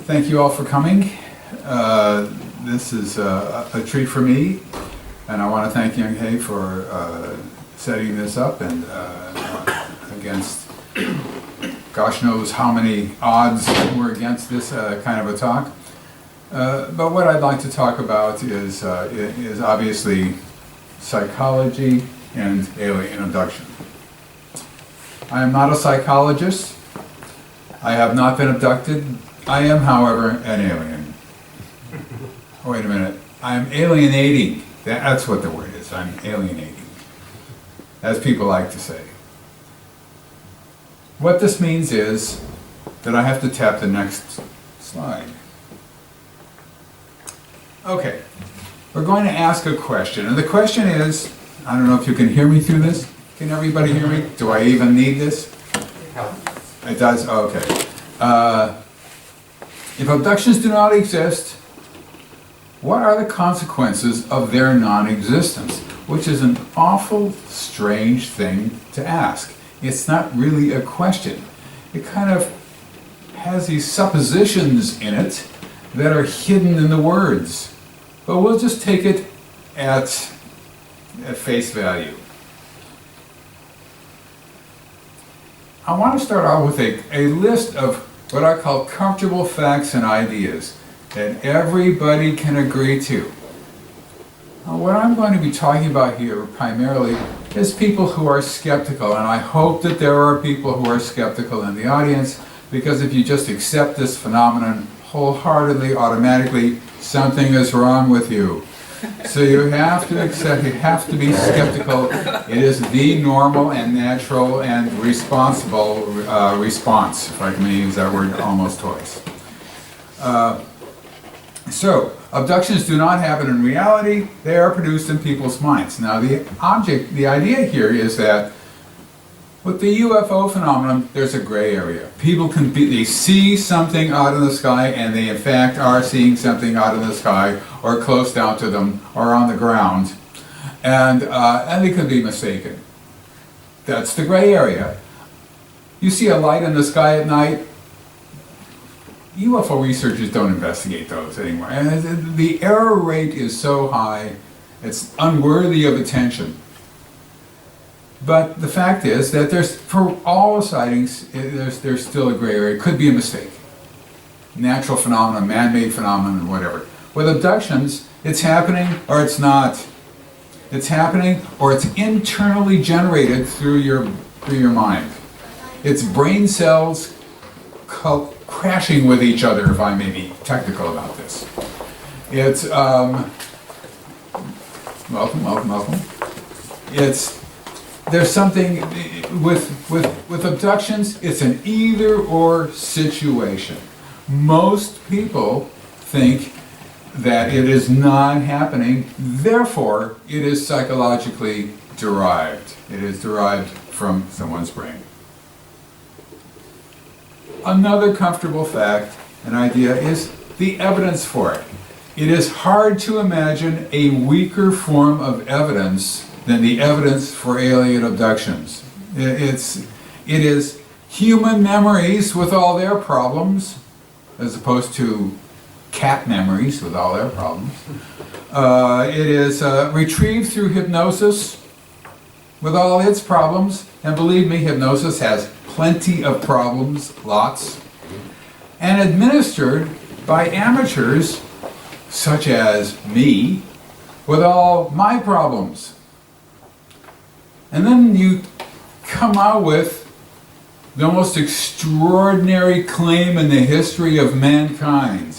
Thank you all for coming. This is a treat for me, and I want to thank Young Hae for setting this up and against gosh knows how many odds were against this kind of a talk. But what I'd like to talk about is obviously psychology and alien abduction. I am not a psychologist. I have not been abducted. I am, however, an alien. Oh, wait a minute. I'm alienating. That's what the word is. I'm alienating, as people like to say. What this means is that I have to tap the next slide. Okay. We're going to ask a question. And the question is, I don't know if you can hear me through this. Can everybody hear me? Do I even need this? It does? Okay. If abductions do not exist, what are the consequences of their non-existence? Which is an awful strange thing to ask. It's not really a question. It kind of has these suppositions in it that are hidden in the words. But we'll just take it at face value. I want to start out with a list of what I call comfortable facts and ideas that everybody can agree to. Now, what I'm going to be talking about here primarily is people who are skeptical, and I hope that there are people who are skeptical in the audience, because if you just accept this phenomenon wholeheartedly, automatically, something is wrong with you. So you have to accept, you have to be skeptical. It is the normal and natural and responsible response, if I can use that word almost twice. So, abductions do not happen in reality, they are produced in people's minds. Now the idea here is that with the UFO phenomenon, there's a gray area. People they see something out in the sky, and they in fact are seeing something out in the sky, or close down to them, or on the ground, and they could be mistaken. That's the gray area. You see a light in the sky at night, UFO researchers don't investigate those anymore. And the error rate is so high, it's unworthy of attention. But the fact is that for all sightings, there's still a gray area. It could be a mistake. Natural phenomenon, man-made phenomenon, whatever. With abductions, it's happening or it's not. It's happening or it's internally generated through your mind. It's brain cells crashing with each other, if I may be technical about this. It's, welcome. There's something, with abductions, it's an either-or situation. Most people think that it is not happening, therefore it is psychologically derived. It is derived from someone's brain. Another comfortable fact, an idea, is the evidence for it. It is hard to imagine a weaker form of evidence than the evidence for alien abductions. It is human memories with all their problems, as opposed to cat memories with all their problems. It is retrieved through hypnosis with all its problems, and believe me, hypnosis has plenty of problems, lots, and administered by amateurs such as me with all my problems. And then you come out with the most extraordinary claim in the history of mankind.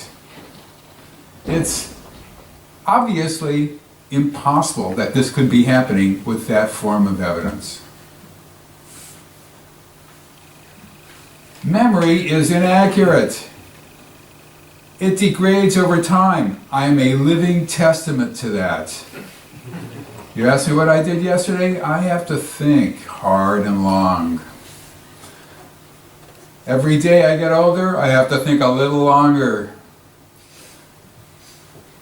It's obviously impossible that this could be happening with that form of evidence. Memory is inaccurate. It degrades over time. I am a living testament to that. You asked me what I did yesterday? I have to think hard and long. Every day I get older, I have to think a little longer.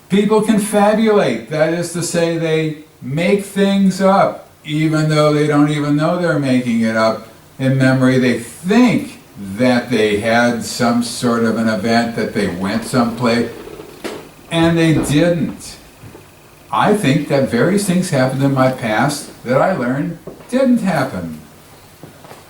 People confabulate, that is to say, they make things up, even though they don't even know they're making it up. In memory, they think that they had some sort of an event, that they went someplace, and they didn't. I think that various things happened in my past that I learned didn't happen.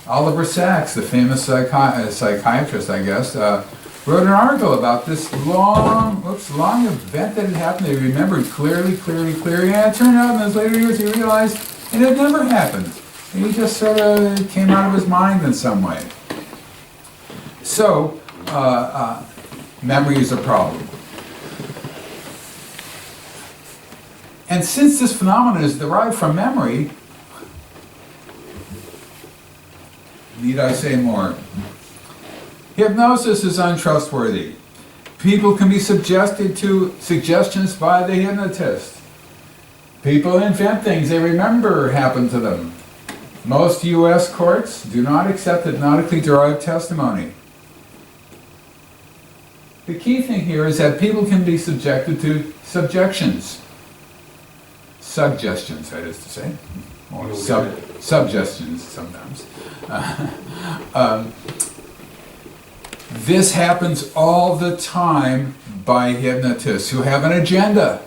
Oliver Sacks, the famous psychiatrist, I guess, wrote an article about this long event that had happened. They remembered clearly, and it turned out in those later years he realized it had never happened. And he just sort of came out of his mind in some way. So, memory is a problem. And since this phenomenon is derived from memory, need I say more? Hypnosis is untrustworthy. People can be subjected to suggestions by the hypnotist. People invent things they remember happened to them. Most U.S. courts do not accept hypnotically derived testimony. The key thing here is that people can be subjected to suggestions, that is to say, or suggestions sometimes. This happens all the time by hypnotists who have an agenda.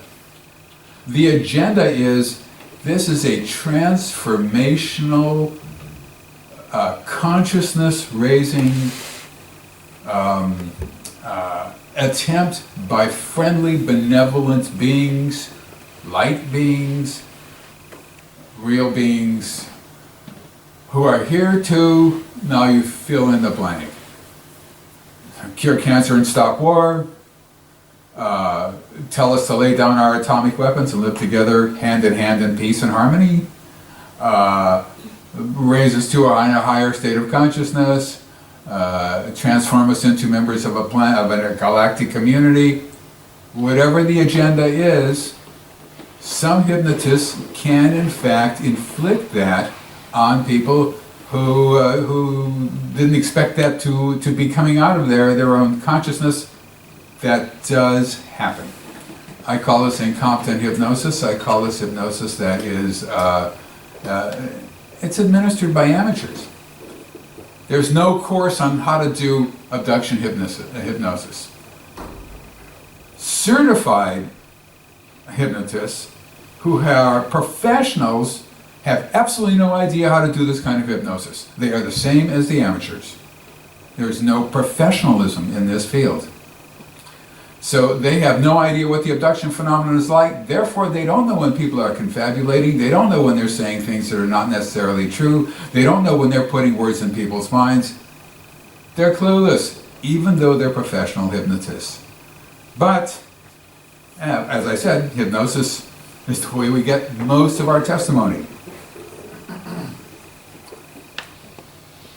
The agenda is, this is a transformational, consciousness-raising attempt by friendly, benevolent beings, light beings, real beings, who are here to, now you fill in the blank, cure cancer and stop war, tell us to lay down our atomic weapons and live together hand in hand in peace and harmony, raise us to a higher state of consciousness, transform us into members of a galactic community. Whatever the agenda is, some hypnotists can in fact inflict that on people who didn't expect that to be coming out of their own consciousness. That does happen. I call this incompetent hypnosis. I call this hypnosis that is, it's administered by amateurs. There's no course on how to do abduction hypnosis. Certified hypnotists who are professionals have absolutely no idea how to do this kind of hypnosis. They are the same as the amateurs. There's no professionalism in this field. So they have no idea what the abduction phenomenon is like, therefore they don't know when people are confabulating, they don't know when they're saying things that are not necessarily true, they don't know when they're putting words in people's minds. They're clueless, even though they're professional hypnotists. But, as I said, hypnosis is the way we get most of our testimony.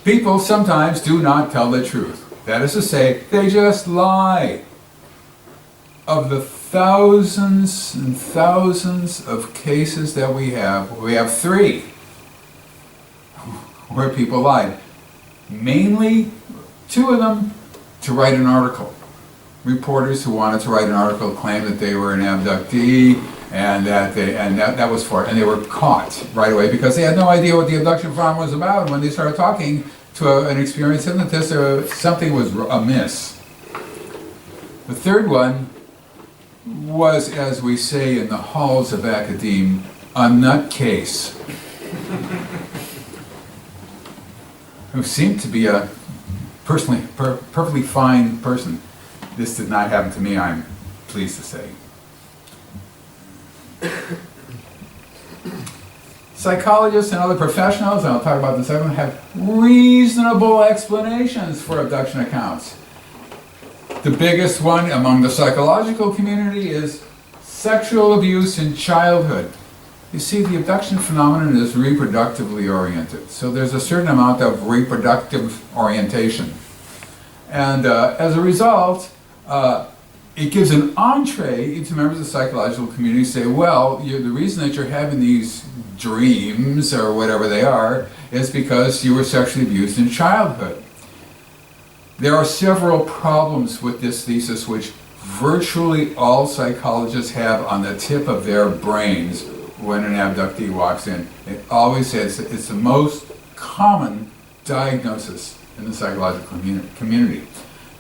People sometimes do not tell the truth. That is to say, they just lie. Of the thousands and thousands of cases that we have 3 where people lied. Mainly 2 of them to write an article. Reporters who wanted to write an article claimed that they were an abductee and that was for it. And they were caught right away because they had no idea what the abduction phenomenon was about. When they started talking to an experienced hypnotist, something was amiss. The third one was, as we say in the halls of academe, a nutcase, who seemed to be a perfectly fine person. This did not happen to me, I'm pleased to say. Psychologists and other professionals, and I'll talk about this in a second, have reasonable explanations for abduction accounts. The biggest one among the psychological community is sexual abuse in childhood. You see, the abduction phenomenon is reproductively oriented, so there's a certain amount of reproductive orientation. And as a result, it gives an entree into members of the psychological community to say, well, the reason that you're having these dreams, or whatever they are, is because you were sexually abused in childhood. There are several problems with this thesis which virtually all psychologists have on the tip of their brains when an abductee walks in. It always says it's the most common diagnosis in the psychological community.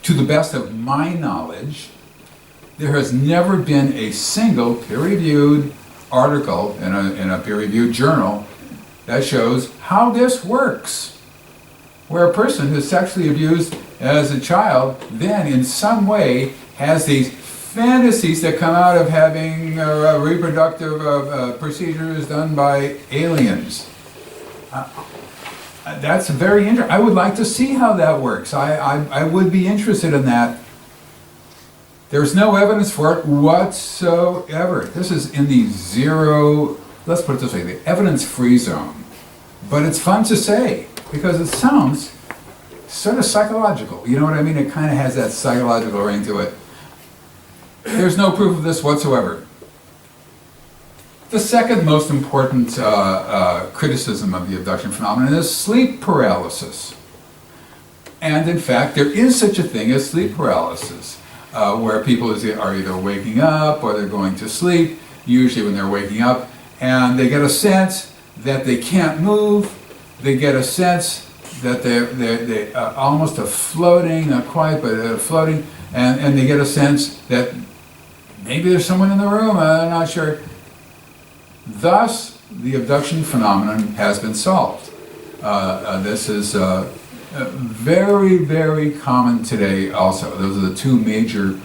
To the best of my knowledge, there has never been a single peer-reviewed article in a peer-reviewed journal that shows how this works, where a person who's sexually abused as a child then in some way has these fantasies that come out of having reproductive procedures done by aliens. That's very interesting. I would like to see how that works. I would be interested in that. There's no evidence for it whatsoever. This is in the zero, let's put it this way, the evidence-free zone. But it's fun to say because it sounds sort of psychological. You know what I mean? It kind of has that psychological ring to it. There's no proof of this whatsoever. The second most important criticism of the abduction phenomenon is sleep paralysis. And in fact, there is such a thing as sleep paralysis, where people are either waking up or they're going to sleep, usually when they're waking up, and they get a sense that they can't move, they get a sense that they're almost floating, not quite, but floating, and they get a sense that maybe there's someone in the room, I'm not sure. Thus, the abduction phenomenon has been solved. This is very, very common today also. Those are the two major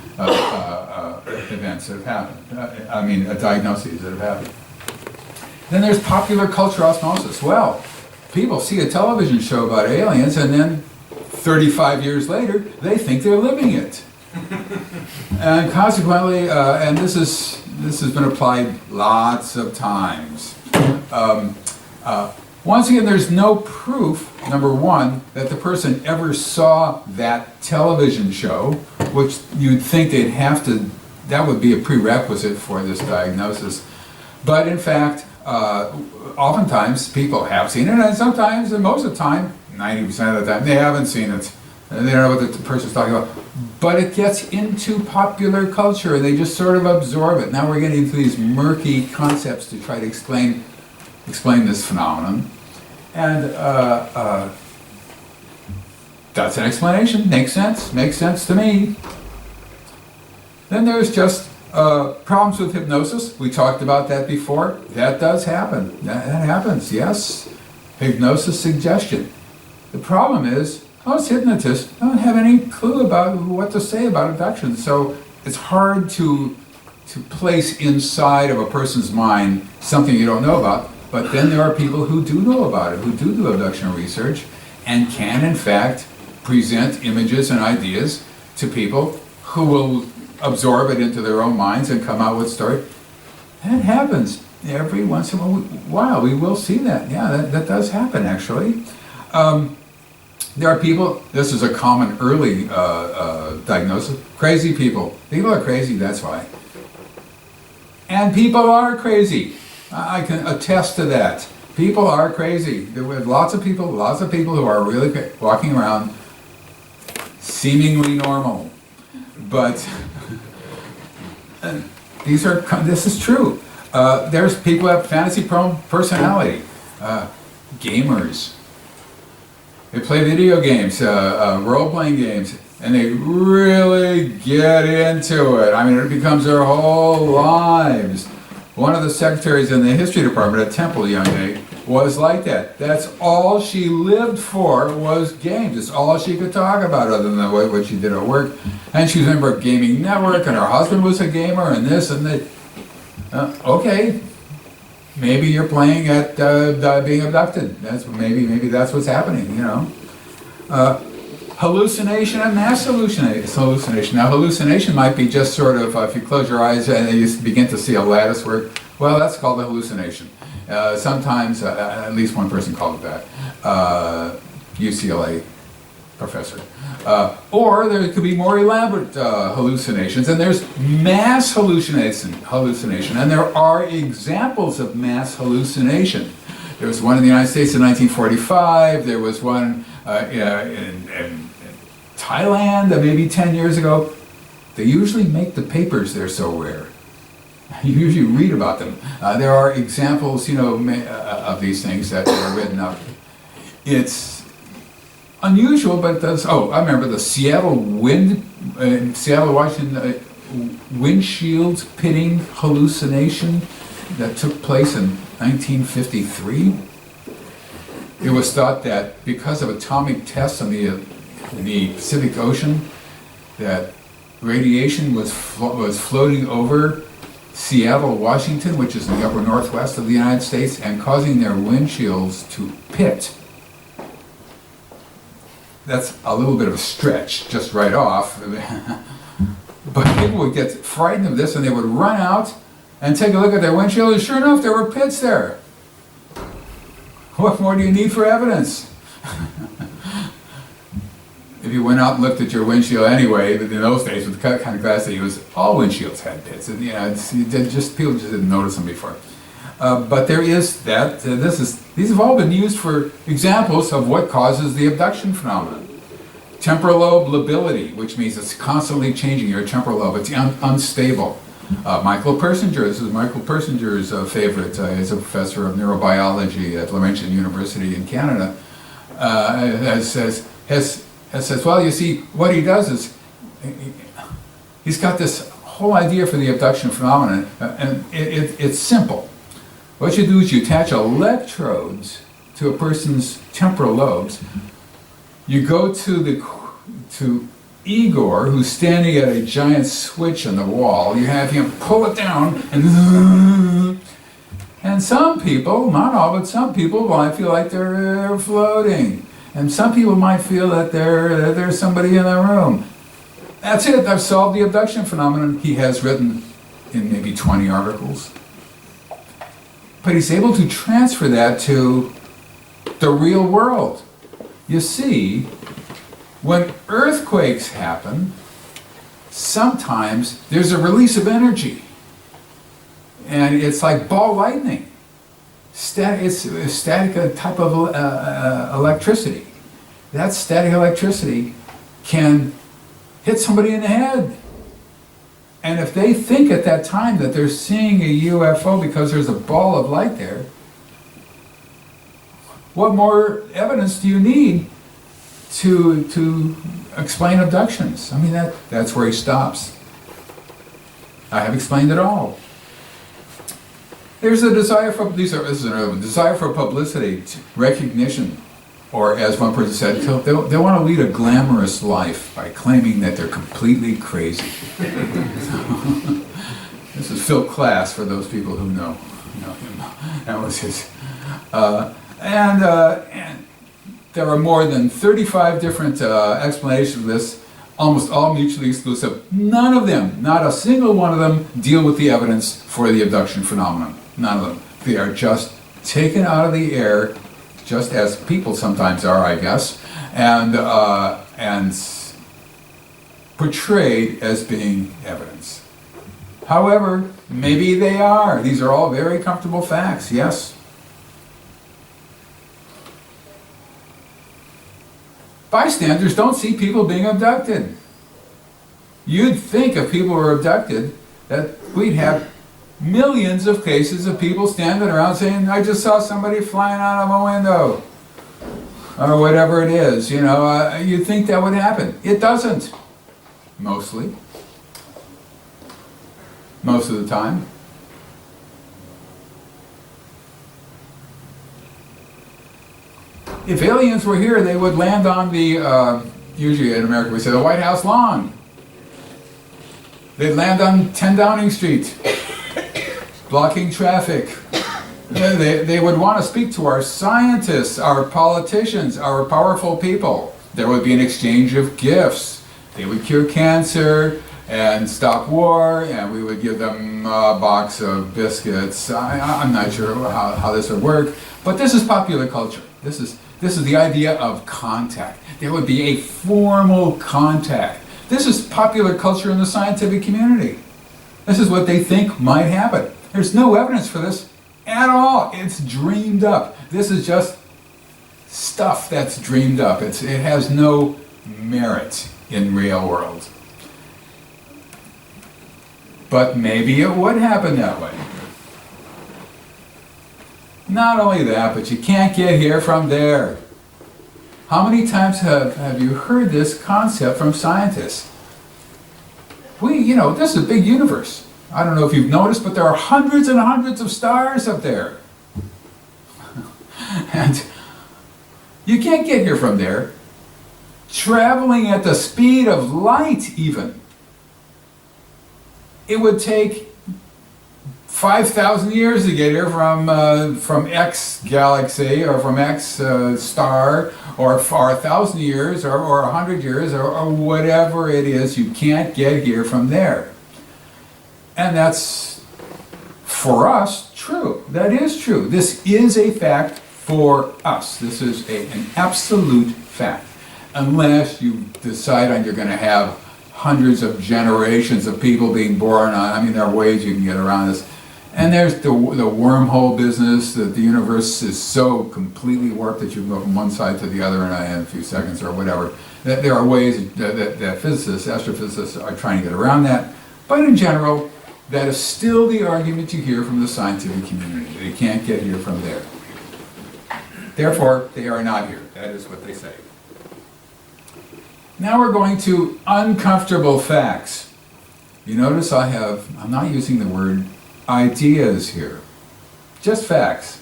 events that have happened. Diagnoses that have happened. Then there's popular culture osmosis. Well, people see a television show about aliens and then 35 years later, they think they're living it. And consequently, and this has been applied lots of times. Once again, there's no proof, number one, that the person ever saw that television show, which you'd think they'd have to, that would be a prerequisite for this diagnosis. But in fact, oftentimes people have seen it, and sometimes, and most of the time, 90% of the time, they haven't seen it. They don't know what the person's talking about. But it gets into popular culture, and they just sort of absorb it. Now we're getting into these murky concepts to try to explain this phenomenon. And that's an explanation. Makes sense to me. Then there's just problems with hypnosis. We talked about that before. That does happen. That happens, yes. Hypnosis suggestion. The problem is, most hypnotists don't have any clue about what to say about abduction. So it's hard to place inside of a person's mind something you don't know about. But then there are people who do know about it, who do abduction research, and can in fact present images and ideas to people who will absorb it into their own minds and come out with stories. That happens every once in a while. We will see that. Yeah, that does happen actually. There are people, this is a common early diagnosis, crazy people. People are crazy, that's why. And people are crazy. I can attest to that. People are crazy. There were lots of people who are really walking around seemingly normal. But this is true. There's people who have fantasy-prone personality. Gamers. They play video games, role-playing games, and they really get into it. I mean, it becomes their whole lives. One of the secretaries in the history department at Temple Young Day was like that. That's all she lived for was games. It's all she could talk about other than what she did at work. And she was a member of Gaming Network, and her husband was a gamer, and this and that. Okay. Maybe you're playing at being abducted. Maybe that's what's happening, you know. Hallucination and mass hallucination. Now hallucination might be just sort of, if you close your eyes and you begin to see a lattice work, well that's called a hallucination. Sometimes, at least one person called it that, UCLA professor. Or there could be more elaborate hallucinations, and there's mass hallucination, and there are examples of mass hallucination. There was one in the United States in 1945, there was one in Thailand maybe 10 years ago. They usually make the papers, they're so rare. You usually read about them. There are examples, you know, of these things that are written up. It's unusual, but it does. Oh, I remember the Seattle Seattle, Washington, windshield pitting hallucination that took place in 1953. It was thought that because of atomic tests in the Pacific Ocean, that radiation was floating over Seattle, Washington, which is in the upper northwest of the United States, and causing their windshields to pit. That's a little bit of a stretch, just right off. But people would get frightened of this and they would run out and take a look at their windshield, and sure enough, there were pits there. What more do you need for evidence? If you went out and looked at your windshield anyway, but in those days, with the kind of glass they used, all windshields had pits. And, people just didn't notice them before. But there is that. These have all been used for examples of what causes the abduction phenomenon. Temporal lobe lability, which means it's constantly changing your temporal lobe. It's unstable. Michael Persinger, this is Michael Persinger's favorite. He's a professor of neurobiology at Laurentian University in Canada. Says, well, you see, what he does is he's got this whole idea for the abduction phenomenon, and it's simple. What you do is you attach electrodes to a person's temporal lobes. You go to Igor, who's standing at a giant switch on the wall. You have him pull it down, and some people, not all, but some people might feel like they're floating. And some people might feel that there's somebody in the room. That's it, I've solved the abduction phenomenon. He has written in maybe 20 articles. But he's able to transfer that to the real world. You see, when earthquakes happen, sometimes there's a release of energy. And it's like ball lightning. It's a static type of electricity. That static electricity can hit somebody in the head. And if they think at that time that they're seeing a UFO because there's a ball of light there, what more evidence do you need to explain abductions? I mean, that's where he stops. I have explained it all. There's a desire for desire for publicity, recognition, or as one person said, they want to lead a glamorous life by claiming that they're completely crazy. This is Phil Klass for those people who know him. That was his. And there are more than 35 different explanations of this, almost all mutually exclusive. None of them, not a single one of them, deal with the evidence for the abduction phenomenon. None of them. They are just taken out of the air, just as people sometimes are, I guess, and portrayed as being evidence. However, maybe they are. These are all very comfortable facts, yes. Bystanders don't see people being abducted. You'd think if people were abducted that we'd have millions of cases of people standing around saying, I just saw somebody flying out of a window. Or whatever it is, you'd think that would happen. It doesn't. Mostly. Most of the time. If aliens were here, they would land on the, usually in America we say the White House lawn. They'd land on 10 Downing Street, blocking traffic. They would want to speak to our scientists, our politicians, our powerful people. There would be an exchange of gifts. They would cure cancer and stop war, and we would give them a box of biscuits. I'm not sure how this would work, but this is popular culture. This is the idea of contact. There would be a formal contact. This is popular culture in the scientific community. This is what they think might happen. There's no evidence for this at all. It's dreamed up. This is just stuff that's dreamed up. It has no merit in real world. But maybe it would happen that way. Not only that, but you can't get here from there. How many times have you heard this concept from scientists? This is a big universe. I don't know if you've noticed, but there are hundreds and hundreds of stars up there. And you can't get here from there. Traveling at the speed of light, even. It would take 5,000 years to get here from X galaxy or from X star, or 1,000 years or 100 years or whatever it is. You can't get here from there. And that's, for us, true. That is true. This is a fact for us. This is an absolute fact. Unless you decide on you're going to have hundreds of generations of people being born on. There are ways you can get around this. And there's the wormhole business, that the universe is so completely warped that you can go from one side to the other in a few seconds or whatever. That there are ways that physicists, astrophysicists are trying to get around that. But in general, that is still the argument you hear from the scientific community. They can't get here from there. Therefore, they are not here. That is what they say. Now we're going to uncomfortable facts. You notice I'm not using the word ideas here, just facts.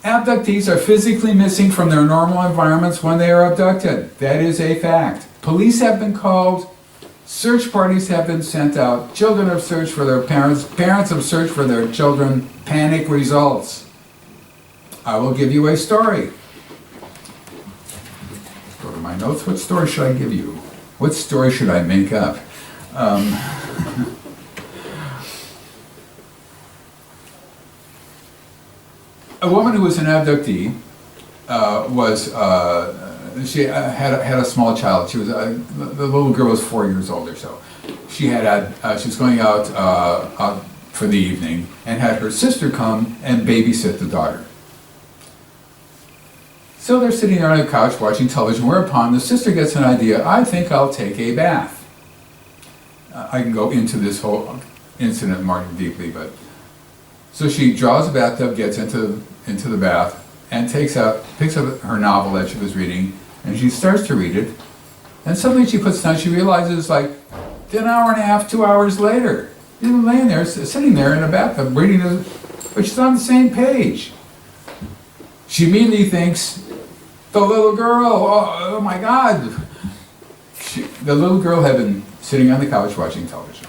Abductees are physically missing from their normal environments when they are abducted. That is a fact. Police have been called, search parties have been sent out, children have searched for their parents, parents have searched for their children, panic results. I will give you a story. Go to my notes. What story should I give you? What story should I make up? A woman who was an abductee she had a small child. She was the little girl was 4 years old or so. She was going out for the evening and had her sister come and babysit the daughter. So they're sitting there on a couch watching television, whereupon the sister gets an idea. I think I'll take a bath. I can go into this whole incident more deeply, but so she draws a bathtub, gets into the bath, and picks up her novel that she was reading, and she starts to read it, and suddenly she puts down. She realizes, like, an hour and a half, 2 hours later, she's laying there, sitting there in a bathtub reading it, but she's on the same page. She immediately thinks, the little girl, oh my God. The little girl had been sitting on the couch watching television.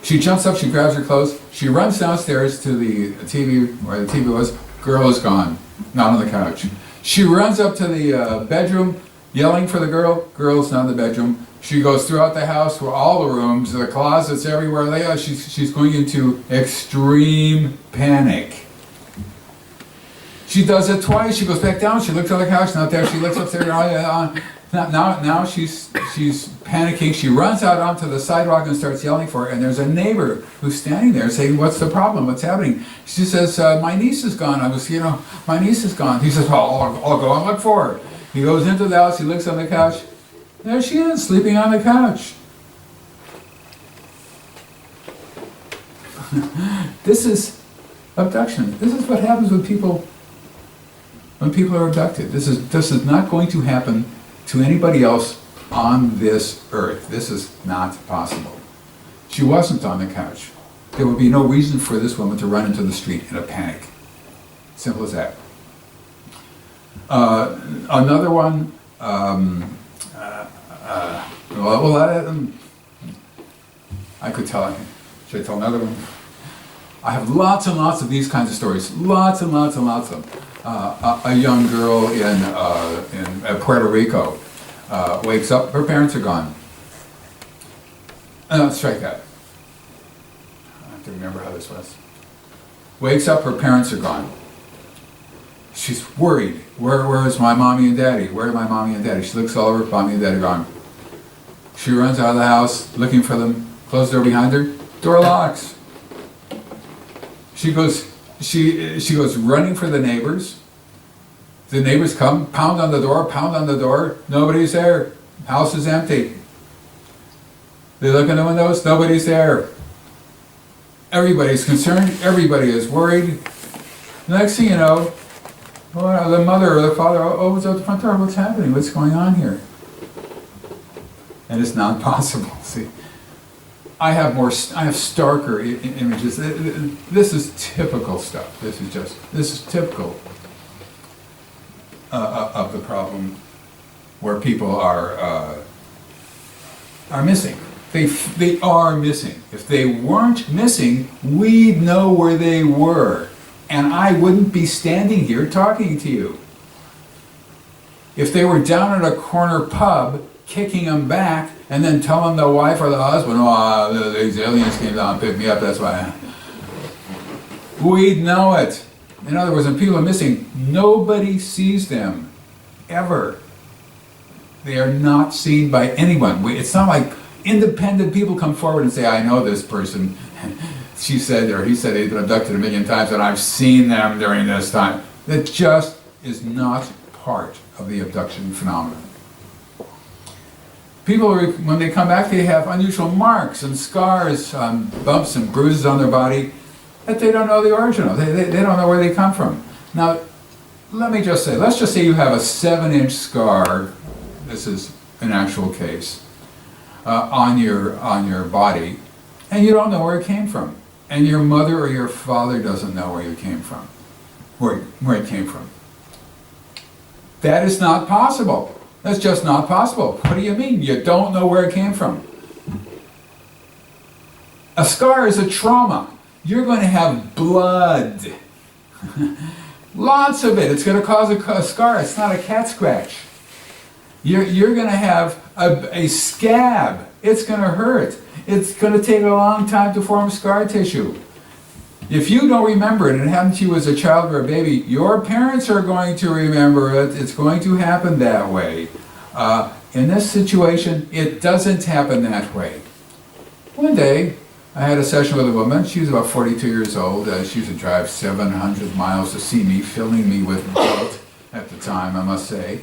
She jumps up, she grabs her clothes, she runs downstairs to the TV, where the TV was. Girl is gone, not on the couch. She runs up to the bedroom, yelling for the girl. Girl's not in the bedroom. She goes throughout the house, through all the rooms, the closets, everywhere. She's going into extreme panic. She does it twice. She goes back down. She looks on the couch. Not there. She looks upstairs. Now she's panicking. She runs out onto the sidewalk and starts yelling for her. And there's a neighbor who's standing there saying, "What's the problem? What's happening?" She says, "My niece is gone. My niece is gone." He says, "Well, I'll go and look for her." He goes into the house. He looks on the couch. There she is, sleeping on the couch. This is abduction. This is what happens when people are abducted. This is not going to happen to anybody else on this earth. This is not possible. She wasn't on the couch. There would be no reason for this woman to run into the street in a panic. Simple as that. Another one, I could tell. Should I tell another one? I have lots and lots of these kinds of stories. Lots and lots and lots of them. A young girl in Puerto Rico wakes up, her parents are gone. Strike that. I have to remember how this was. Wakes up, her parents are gone. She's worried. Where is my mommy and daddy? Where are my mommy and daddy? She looks all over, mommy and daddy gone. She runs out of the house looking for them, closed door behind her, door locks. She goes running for the neighbors. The neighbors come, pound on the door, nobody's there. House is empty. They look in the windows, nobody's there. Everybody's concerned, everybody is worried. The next thing you know, Well, the mother or the father opens up the front door. What's happening? What's going on here? And it's not possible. See, I have starker images. This is typical stuff. This is typical of the problem where people are missing. They are missing. If they weren't missing, we'd know where they were. And I wouldn't be standing here talking to you. If they were down at a corner pub, kicking them back, and then telling the wife or the husband, oh, these aliens came down and picked me up, that's why. We'd know it. In other words, when people are missing, nobody sees them, ever. They are not seen by anyone. It's not like independent people come forward and say, I know this person. She said, or he said, they've been abducted 1,000,000 times and I've seen them during this time. That just is not part of the abduction phenomenon. People, when they come back, they have unusual marks and scars, bumps and bruises on their body that they don't know the origin of. They don't know where they come from. Now, let me just say, let's just say you have a 7-inch scar, this is an actual case, on your body, and you don't know where it came from. And your mother or your father doesn't know where you came from, where it came from. That is not possible. That's just not possible. What do you mean? You don't know where it came from. A scar is a trauma. You're going to have blood. Lots of it. It's going to cause a scar. It's not a cat scratch. You're going to have a scab. It's going to hurt. It's going to take a long time to form scar tissue. If you don't remember it, and it happened to you as a child or a baby, your parents are going to remember it. It's going to happen that way. In this situation, it doesn't happen that way. One day, I had a session with a woman. She was about 42 years old. She used to drive 700 miles to see me, filling me with guilt at the time, I must say.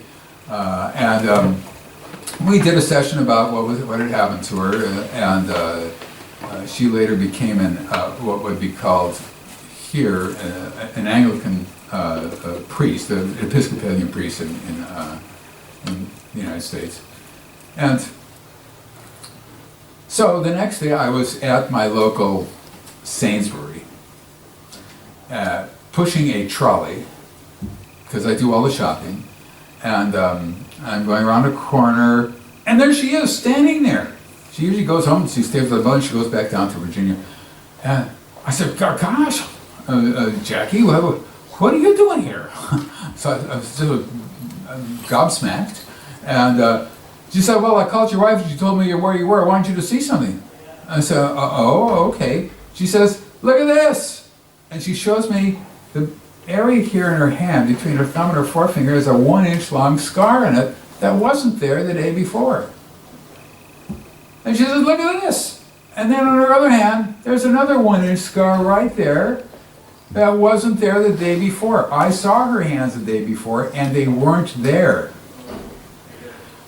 We did a session about what had happened to her, and she later became what would be called here an Anglican priest, an Episcopalian priest in the United States. And so the next day I was at my local Sainsbury, pushing a trolley, because I do all the shopping, and I'm going around a corner, and there she is, standing there. She usually goes home, she stays for lunch, she goes back down to Virginia. And I said, gosh, Jackie, what are you doing here? So I was just gobsmacked. And she said, well, I called your wife and she told me where you were. I wanted you to see something. I said, oh, okay. She says, look at this. And she shows me the area here in her hand, between her thumb and her forefinger, is a 1-inch long scar in it that wasn't there the day before. And she says, look at this. And then on her other hand, there's another 1-inch scar right there that wasn't there the day before. I saw her hands the day before, and they weren't there.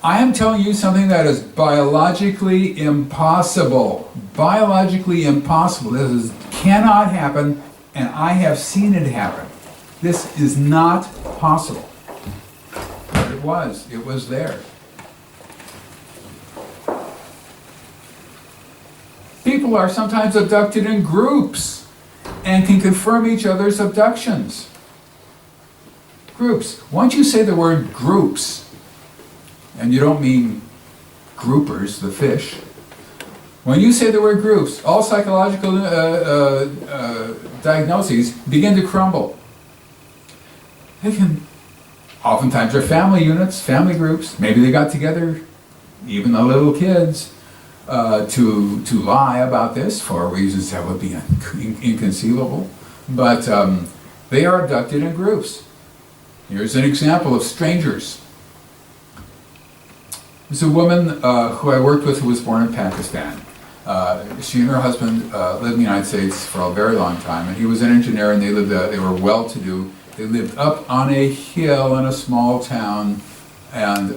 I am telling you something that is biologically impossible. Biologically impossible. This cannot happen, and I have seen it happen. This is not possible. But it was. It was there. People are sometimes abducted in groups and can confirm each other's abductions. Groups. Once you say the word groups, and you don't mean groupers, the fish, when you say the word groups, all psychological diagnoses begin to crumble. They can, oftentimes they're family units, family groups. Maybe they got together, even the little kids, to lie about this for reasons that would be inconceivable. But they are abducted in groups. Here's an example of strangers. There's a woman who I worked with who was born in Pakistan. She and her husband lived in the United States for a very long time, and he was an engineer, and they were well-to-do. They lived up on a hill in a small town, and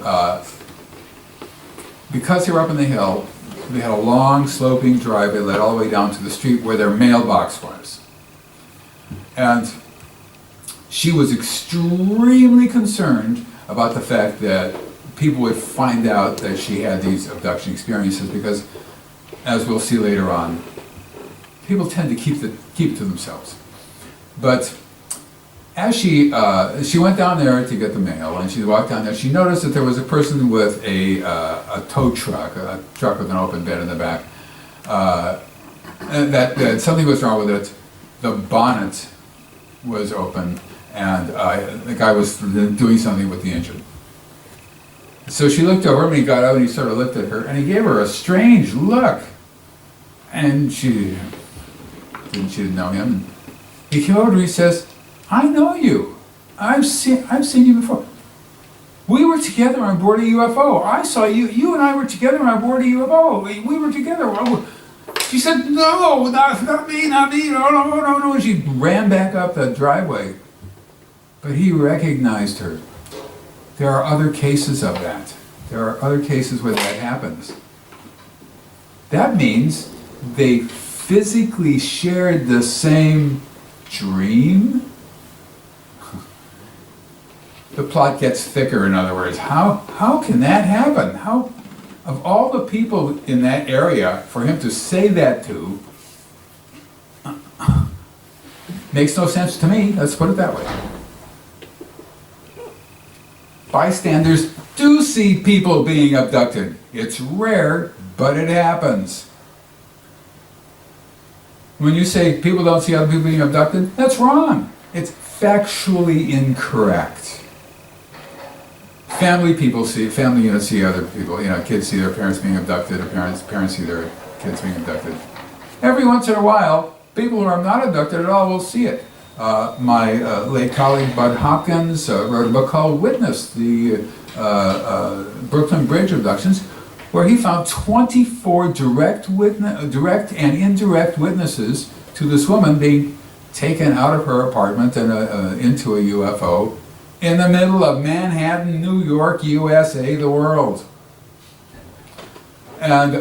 because they were up on the hill, they had a long sloping driveway that led all the way down to the street where their mailbox was. And she was extremely concerned about the fact that people would find out that she had these abduction experiences because, as we'll see later on, people tend to keep it to themselves. But as she went down there to get the mail, and she walked down there, she noticed that there was a person with a tow truck, a truck with an open bed in the back, and that something was wrong with it. The bonnet was open, and the guy was doing something with the engine. So she looked over him, and he got out and he sort of looked at her, and he gave her a strange look. And she didn't know him. He came over to her and he says, "I know you. I've seen you before. We were together on board a UFO. I saw you. You and I were together on board a UFO. We were together." She said, "No, not me, not me. No." And she ran back up the driveway. But he recognized her. There are other cases of that. There are other cases where that happens. That means they physically shared the same dream. The plot gets thicker, in other words. How can that happen? How, of all the people in that area, for him to say that to, makes no sense to me. Let's put it that way. Bystanders do see people being abducted. It's rare, but it happens. When you say people don't see other people being abducted, that's wrong. It's factually incorrect. Family units see other people, kids see their parents being abducted, or parents see their kids being abducted. Every once in a while, people who are not abducted at all will see it. My late colleague Bud Hopkins wrote a book called Witness, the Brooklyn Bridge abductions, where he found 24 direct and indirect witnesses to this woman being taken out of her apartment and into a UFO in the middle of Manhattan, New York, USA, the world. And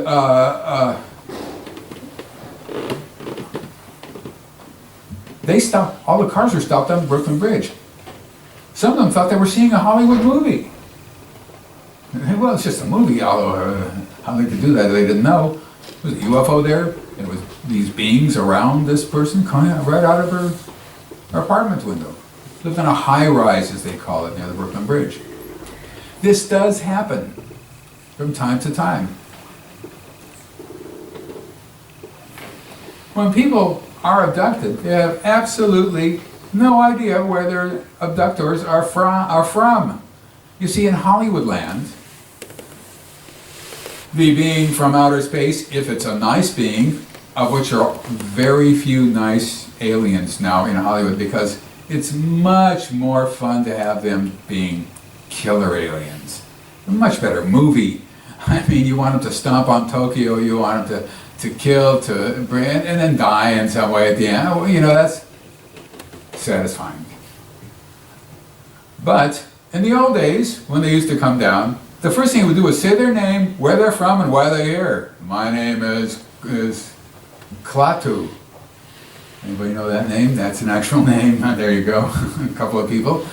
they stopped, all the cars were stopped on Brooklyn Bridge. Some of them thought they were seeing a Hollywood movie. Well, it's just a movie, although how they could do that, they didn't know. There was a UFO there, and it was these beings around this person coming right out of her apartment window. Lived in a high-rise, as they call it, near the Brooklyn Bridge. This does happen from time to time. When people are abducted, they have absolutely no idea where their abductors are from. You see, in Hollywood land, the being from outer space, if it's a nice being, of which are very few nice aliens now in Hollywood, because it's much more fun to have them being killer aliens. A much better movie. I mean, you want them to stomp on Tokyo, you want them to kill, and then die in some way at the end. That's satisfying. But in the old days, when they used to come down, the first thing they would do was say their name, where they're from, and why they're here. My name is Klaatu. Anybody know that name? That's an actual name. There you go. A couple of people.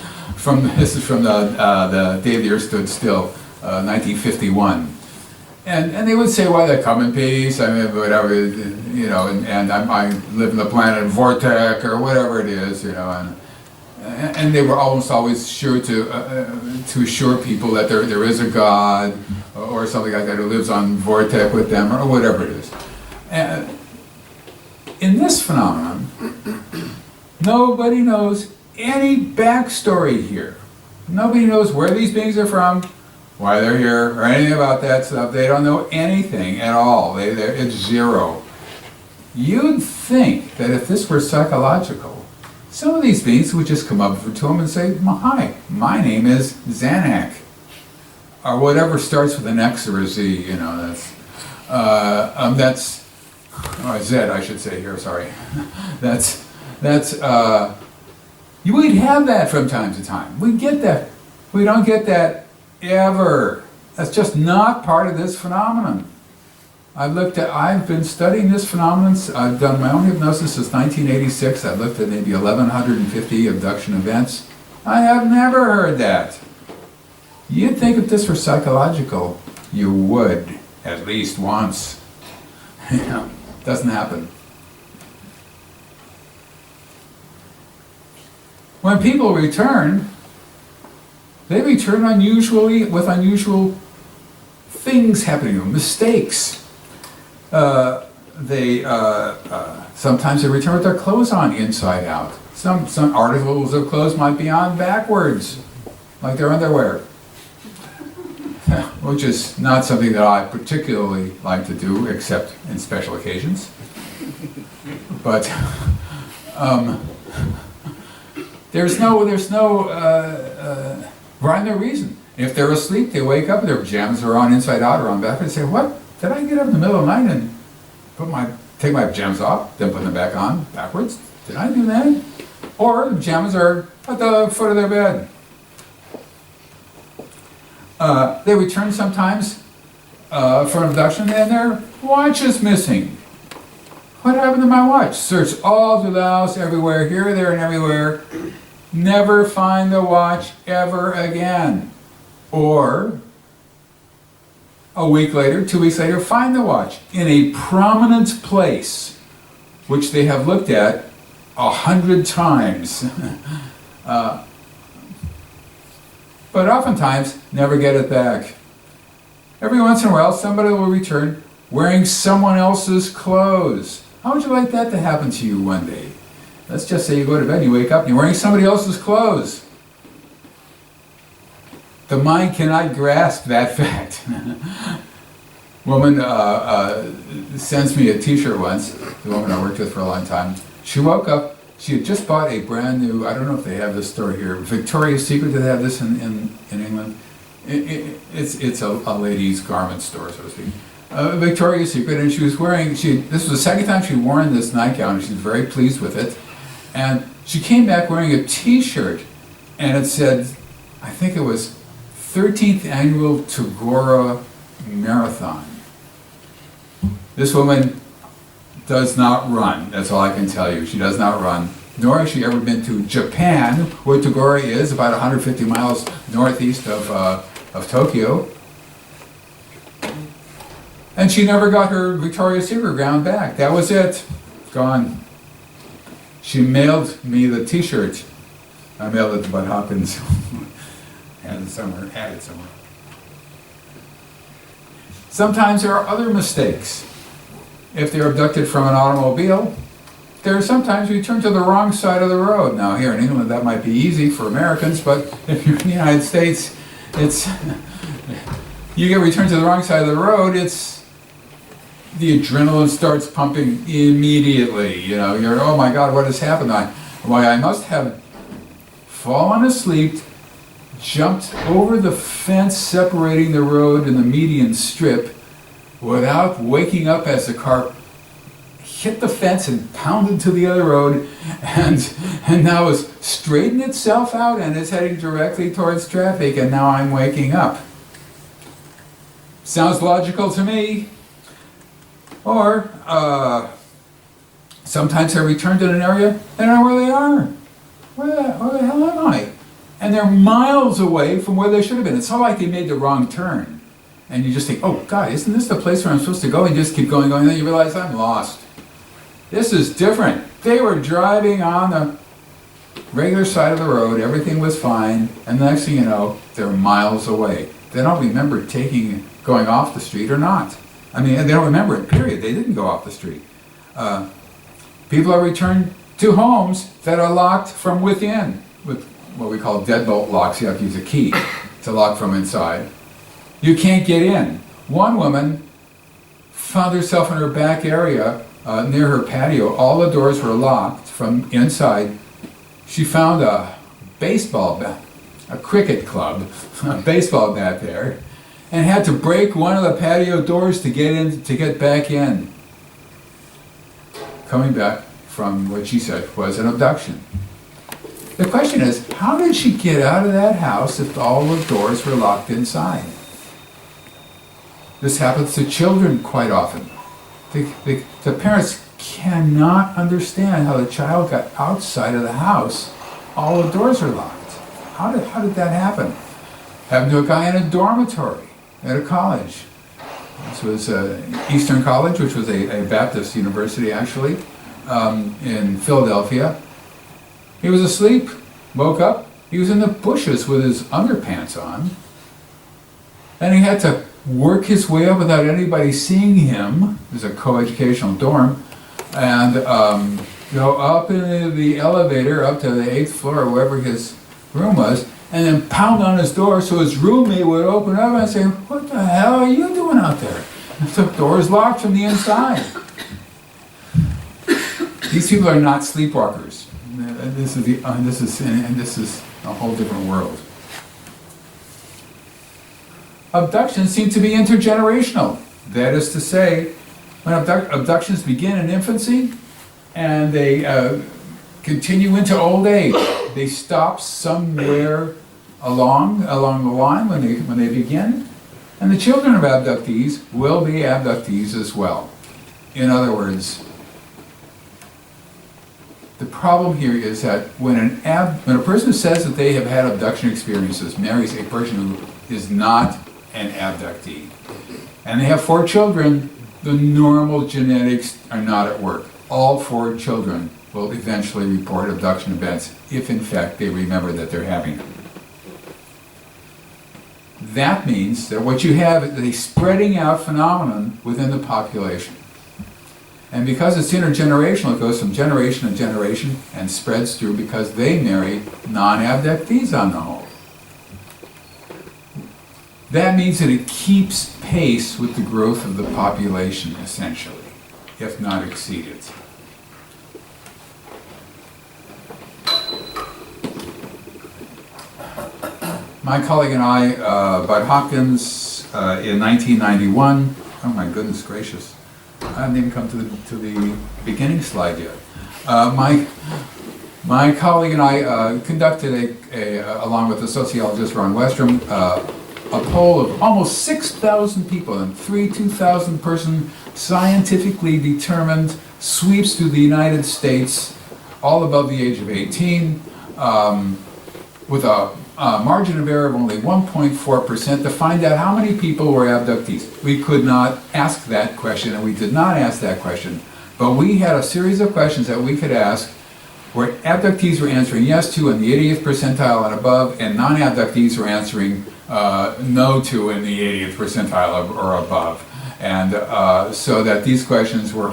This is from the Day the Earth Stood Still, 1951. And they would say, why they come in peace, I mean, whatever, and I live in the planet Vortex, or whatever it is, and they were almost always sure to assure people that there is a God, or something like that, who lives on Vortex with them, or whatever it is. And in this phenomenon, nobody knows any backstory here. Nobody knows where these beings are from, why they're here, or anything about that stuff. They don't know anything at all. It's zero. You'd think that if this were psychological, some of these beings would just come up to them and say, "Hi, my name is Zanuck," or whatever starts with an X or a Z. That's or Z, I should say here. Sorry. that's you would have that from time to time. We get that. We don't get that ever. That's just not part of this phenomenon. I've been studying this phenomenon. I've done my own hypnosis since 1986. I've looked at maybe 1,150 abduction events. I have never heard that. You'd think if this were psychological, you would, at least once. Doesn't happen. When people return, they return with unusual things happening to them, mistakes. Sometimes they return with their clothes on inside out. Some articles of clothes might be on backwards, like their underwear, which is not something that I particularly like to do, except in special occasions. But there's no rhyme or reason. If they're asleep, they wake up, their pajamas are on inside out or on backwards. They say, "What? Did I get up in the middle of the night and take my pajamas off, then put them back on backwards? Did I do that?" Or the pajamas are at the foot of their bed. They return sometimes for an abduction and their watch is missing. What happened to my watch? Search all through the house, everywhere, here, there, and everywhere. Never find the watch ever again. Or a week later, 2 weeks later, find the watch in a prominent place, which they have looked at 100 times. But oftentimes, never get it back. Every once in a while, somebody will return wearing someone else's clothes. How would you like that to happen to you one day? Let's just say you go to bed, you wake up, and you're wearing somebody else's clothes. The mind cannot grasp that fact. Woman sends me a t-shirt once, the woman I worked with for a long time. She woke up, she had just bought a brand new, I don't know if they have this store here, Victoria's Secret, do they have this in England? It's a ladies' garment store, so to speak. Victoria's Secret, and she was wearing, this was the second time she'd worn this nightgown, and she was very pleased with it. And she came back wearing a t-shirt, and it said, I think it was 13th Annual Tagora Marathon. This woman does not run, that's all I can tell you. She does not run, nor has she ever been to Japan, where Tagora is, about 150 miles northeast of Tokyo. And she never got her Victoria's Secret gown back. That was it. Gone. She mailed me the t-shirt. I mailed it to Bud Hopkins. Had it somewhere. Sometimes there are other mistakes. If they're abducted from an automobile, they're sometimes returned to the wrong side of the road. Now here in England that might be easy for Americans, but if you're in the United States, you get returned to the wrong side of the road, the adrenaline starts pumping immediately. You know, you're, oh my God, what has happened? I must have fallen asleep, jumped over the fence separating the road and the median strip without waking up as the car hit the fence and pounded to the other road and now has straightened itself out and is heading directly towards traffic, and now I'm waking up. Sounds logical to me. Or sometimes I return to an area and I know where they are. Where the hell am I? And they're miles away from where they should have been. It's not like they made the wrong turn. And you just think, oh God, isn't this the place where I'm supposed to go? And you just keep going, and then you realize I'm lost. This is different. They were driving on the regular side of the road, everything was fine, and the next thing you know, they're miles away. They don't remember going off the street or not. I mean, they don't remember it, period. They didn't go off the street. People are returned to homes that are locked from within with what we call deadbolt locks. You have to use a key to lock from inside. You can't get in. One woman found herself in her back area near her patio. All the doors were locked from inside. She found a baseball bat, a cricket club, a baseball bat there, and had to break one of the patio doors to get back in. Coming back from what she said was an abduction. The question is, how did she get out of that house if all the doors were locked inside? This happens to children quite often. The parents cannot understand how the child got outside of the house. All the doors are locked. How did that happen? Happened to a guy in a dormitory at a college. This was Eastern College, which was a Baptist university actually, in Philadelphia. He was asleep, woke up, he was in the bushes with his underpants on, and he had to work his way up without anybody seeing him. It was a co-educational dorm, and go up in the elevator up to the 8th floor, or wherever his room was, and then pound on his door so his roommate would open up and say, "What the hell are you doing out there?" And the door is locked from the inside. These people are not sleepwalkers. This is a whole different world. Abductions seem to be intergenerational. That is to say, when abductions begin in infancy and they continue into old age, they stop somewhere along the line when they begin, and the children of abductees will be abductees as well. In other words, the problem here is that when a person says that they have had abduction experiences, marries a person who is not an abductee, and they have 4 children, the normal genetics are not at work. All 4 children will eventually report abduction events if in fact they remember that they're having them. That means that what you have is a spreading out phenomenon within the population. And because it's intergenerational, it goes from generation to generation and spreads through because they marry non-abductees on the whole. That means that it keeps pace with the growth of the population, essentially, if not exceeded. My colleague and I, Bud Hopkins, in 1991, oh my goodness gracious, I haven't even come to the beginning slide yet. My colleague and I conducted, along with the sociologist Ron Westrom, a poll of almost 6,000 people in 2,000 person scientifically determined sweeps through the United States, all above the age of 18, with a margin of error of only 1.4% to find out how many people were abductees. We could not ask that question, and we did not ask that question, but we had a series of questions that we could ask where abductees were answering yes to in the 80th percentile and above, and non-abductees were answering no to in the 80th percentile or above. And so that these questions were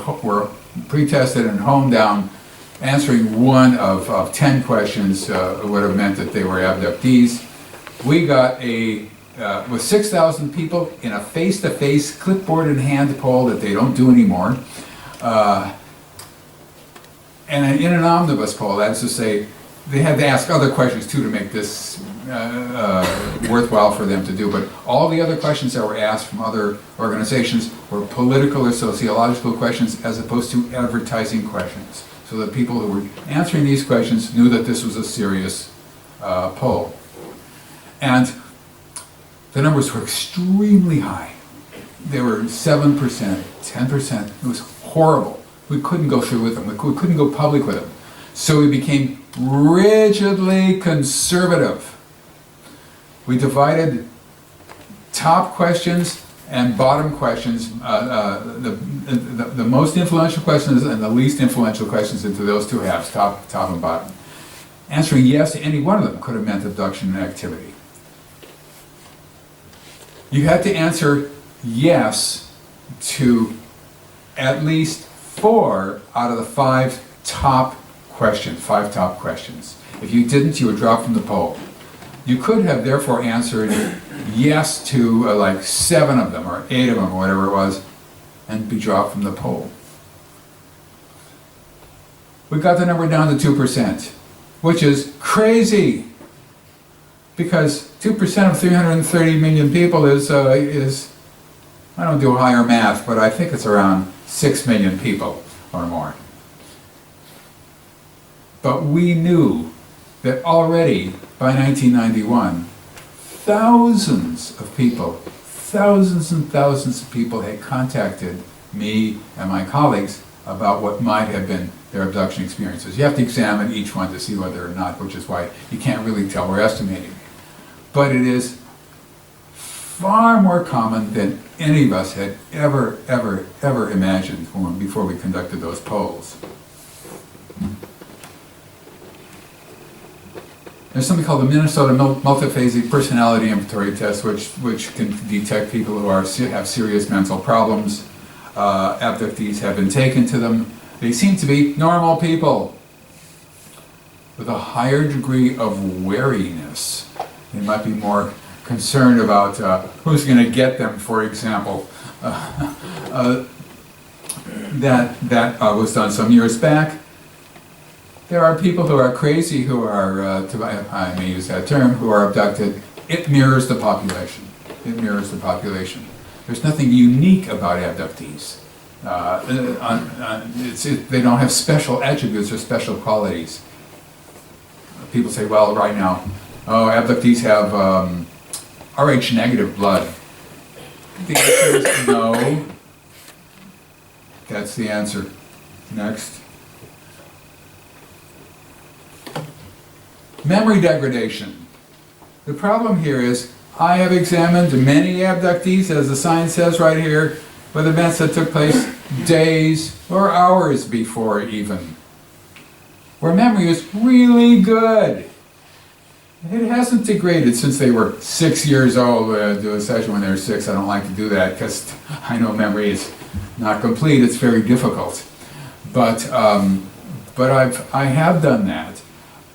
pre-tested and honed down. Answering one of 10 questions would have meant that they were abductees. We got with 6,000 people in a face-to-face, clipboard in hand poll that they don't do anymore. And in an omnibus poll, that is to say, they had to ask other questions too to make this worthwhile for them to do. But all the other questions that were asked from other organizations were political or sociological questions as opposed to advertising questions. So that people who were answering these questions knew that this was a serious poll. And the numbers were extremely high. They were 7%, 10%. It was horrible. We couldn't go through with them. We couldn't go public with them. So we became rigidly conservative. We divided top questions and bottom questions, the most influential questions and the least influential questions into those two halves, top and bottom. Answering yes to any one of them could have meant abduction activity. You had to answer yes to at least 4 out of the 5 top questions. If you didn't, you were dropped from the poll. You could have therefore answered yes to like 7 of them or 8 of them or whatever it was and be dropped from the poll. We got the number down to 2%, which is crazy because 2% of 330 million people is, I don't do higher math, but I think it's around 6 million people or more. But we knew that already by 1991, thousands of people, thousands and thousands of people had contacted me and my colleagues about what might have been their abduction experiences. You have to examine each one to see whether or not, which is why you can't really tell we're estimating. But it is far more common than any of us had ever imagined before we conducted those polls. There's something called the Minnesota Multiphasic Personality Inventory Test, which can detect people who have serious mental problems. Abductees have been taken to them. They seem to be normal people with a higher degree of wariness. They might be more concerned about who's going to get them, for example. That was done some years back. There are people who are crazy, who are, I may use that term, who are abducted. It mirrors the population. It mirrors the population. There's nothing unique about abductees. They don't have special attributes or special qualities. People say, well, right now, abductees have Rh negative blood. The answer is no. That's the answer. Next. Memory degradation. The problem here is I have examined many abductees, as the sign says right here, with events that took place days or hours before even, where memory is really good. It hasn't degraded since they were 6 years old. Do a session when they're 6. I don't like to do that because I know memory is not complete. It's very difficult. But I have done that.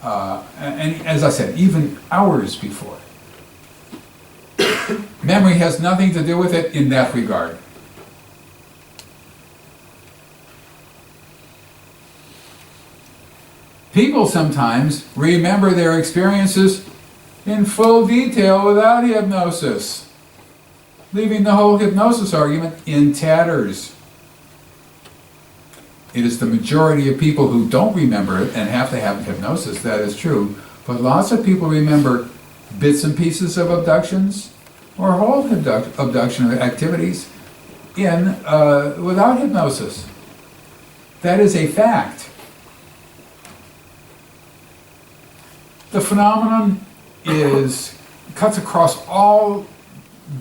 And as I said, even hours before. Memory has nothing to do with it in that regard. People sometimes remember their experiences in full detail without hypnosis, leaving the whole hypnosis argument in tatters. It is the majority of people who don't remember it and have to have hypnosis, that is true. But lots of people remember bits and pieces of abductions or whole abduction activities without hypnosis. That is a fact. The phenomenon cuts across all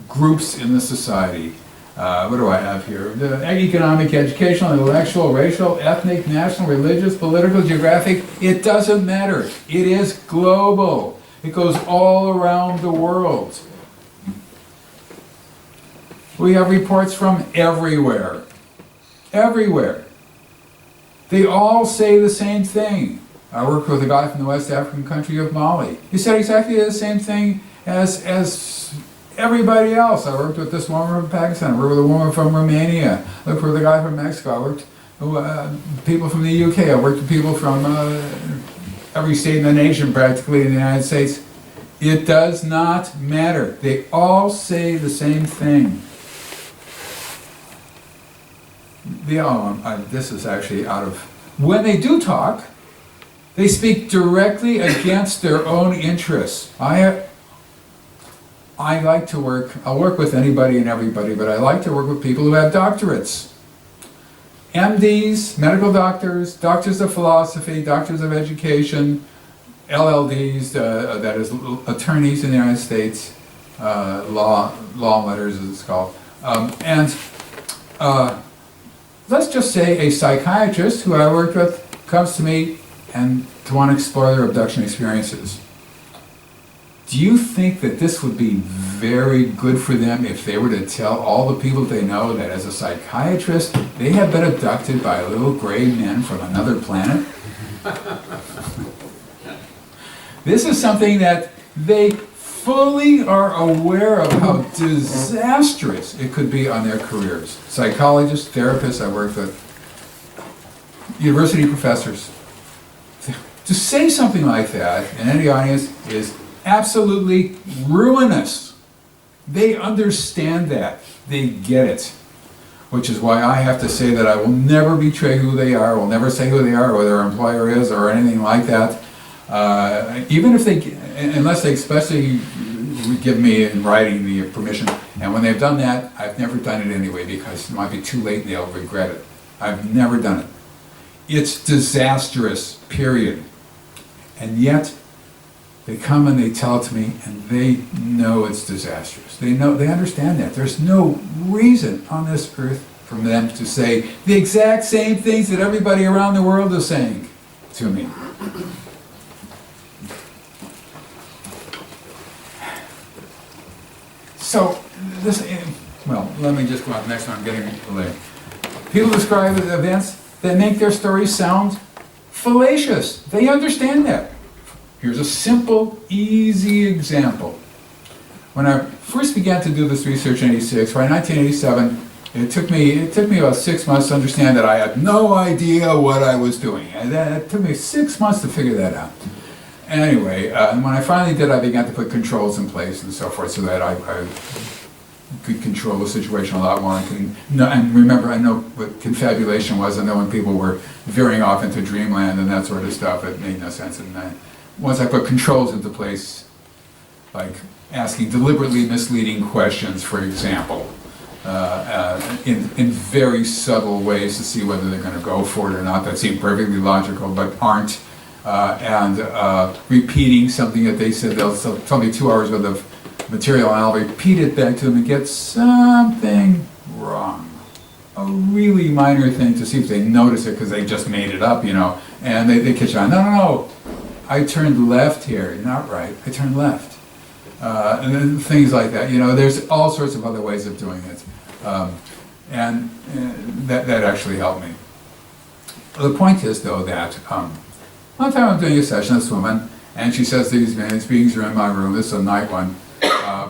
groups in the society. What do I have here? The economic, educational, intellectual, racial, ethnic, national, religious, political, geographic. It doesn't matter. It is global. It goes all around the world. We have reports from everywhere. Everywhere. They all say the same thing. I worked with a guy from the West African country of Mali. He said exactly the same thing as everybody else. I worked with this woman from Pakistan. I worked with a woman from Romania. I worked with a guy from Mexico. I worked with people from the UK. I worked with people from every state in the nation, practically, in the United States. It does not matter. They all say the same thing. This is actually out of... When they do talk, they speak directly against their own interests. I like to work, I'll work with anybody and everybody, but I like to work with people who have doctorates. MDs, medical doctors, doctors of philosophy, doctors of education, LLDs, that is attorneys in the United States, law letters as it's called. Let's just say a psychiatrist who I worked with comes to me and to want to explore their abduction experiences. Do you think that this would be very good for them if they were to tell all the people they know that as a psychiatrist, they have been abducted by little gray men from another planet? This is something that they fully are aware of how disastrous it could be on their careers. Psychologists, therapists I worked with, university professors. To say something like that in any audience is absolutely ruinous. They understand that. They get it. Which is why I have to say that I will never betray who they are, will never say who they are, or their employer is, or anything like that. Even if they, unless they especially give me in writing the permission, And when they've done that, I've never done it anyway because it might be too late and they'll regret it. I've never done it. It's disastrous, period. And yet, they come and they tell it to me, and they know it's disastrous. They understand that. There's no reason on this earth for them to say the exact same things that everybody around the world is saying to me. So, let me just go on. Next one, I'm getting delayed. People describe events that make their stories sound fallacious. They understand that. Here's a simple, easy example. When I first began to do this research in '86, by 1987, it took me about 6 months to understand that I had no idea what I was doing. And it took me 6 months to figure that out. Anyway, and when I finally did, I began to put controls in place and so forth so that I could control the situation a lot more. And remember, I know what confabulation was. I know when people were veering off into dreamland and that sort of stuff, it made no sense. And once I put controls into place, like asking deliberately misleading questions, for example, in very subtle ways to see whether they're going to go for it or not, that seem perfectly logical but aren't, and repeating something that they said they'll tell me 2 hours worth of material, and I'll repeat it back to them and get something wrong. A really minor thing to see if they notice it because they just made it up, and they catch on. No, I turned left here, not right. I turned left. And then things like that. There's all sorts of other ways of doing it. And that actually helped me. The point is, though, that one time I'm doing a session with this woman, and she says these beings are in my room. This is a night one.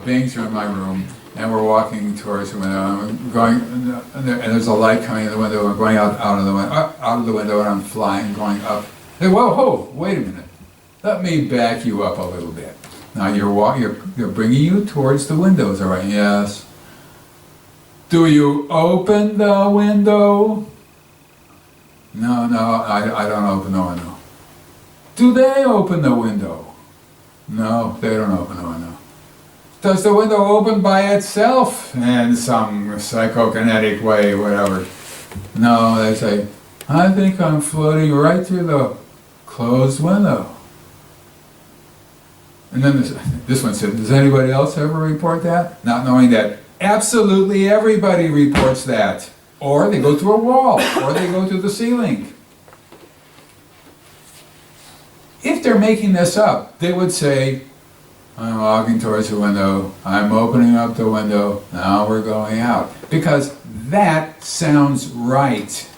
Beings are in my room, and we're walking towards the window. And there's a light coming in the window. We're going out of the window, and I'm flying, going up. Hey, whoa, wait a minute. Let me back you up a little bit. Now you're bringing you towards the windows, all right? Yes. Do you open the window? No, I don't open the window. Do they open the window? No, they don't open the window. Does the window open by itself in some psychokinetic way, whatever? No, they say, I think I'm floating right through the closed window. And then this one said, does anybody else ever report that? Not knowing that absolutely everybody reports that. Or they go through a wall, or they go through the ceiling. If they're making this up, they would say, I'm walking towards the window, I'm opening up the window, now we're going out. Because that sounds right.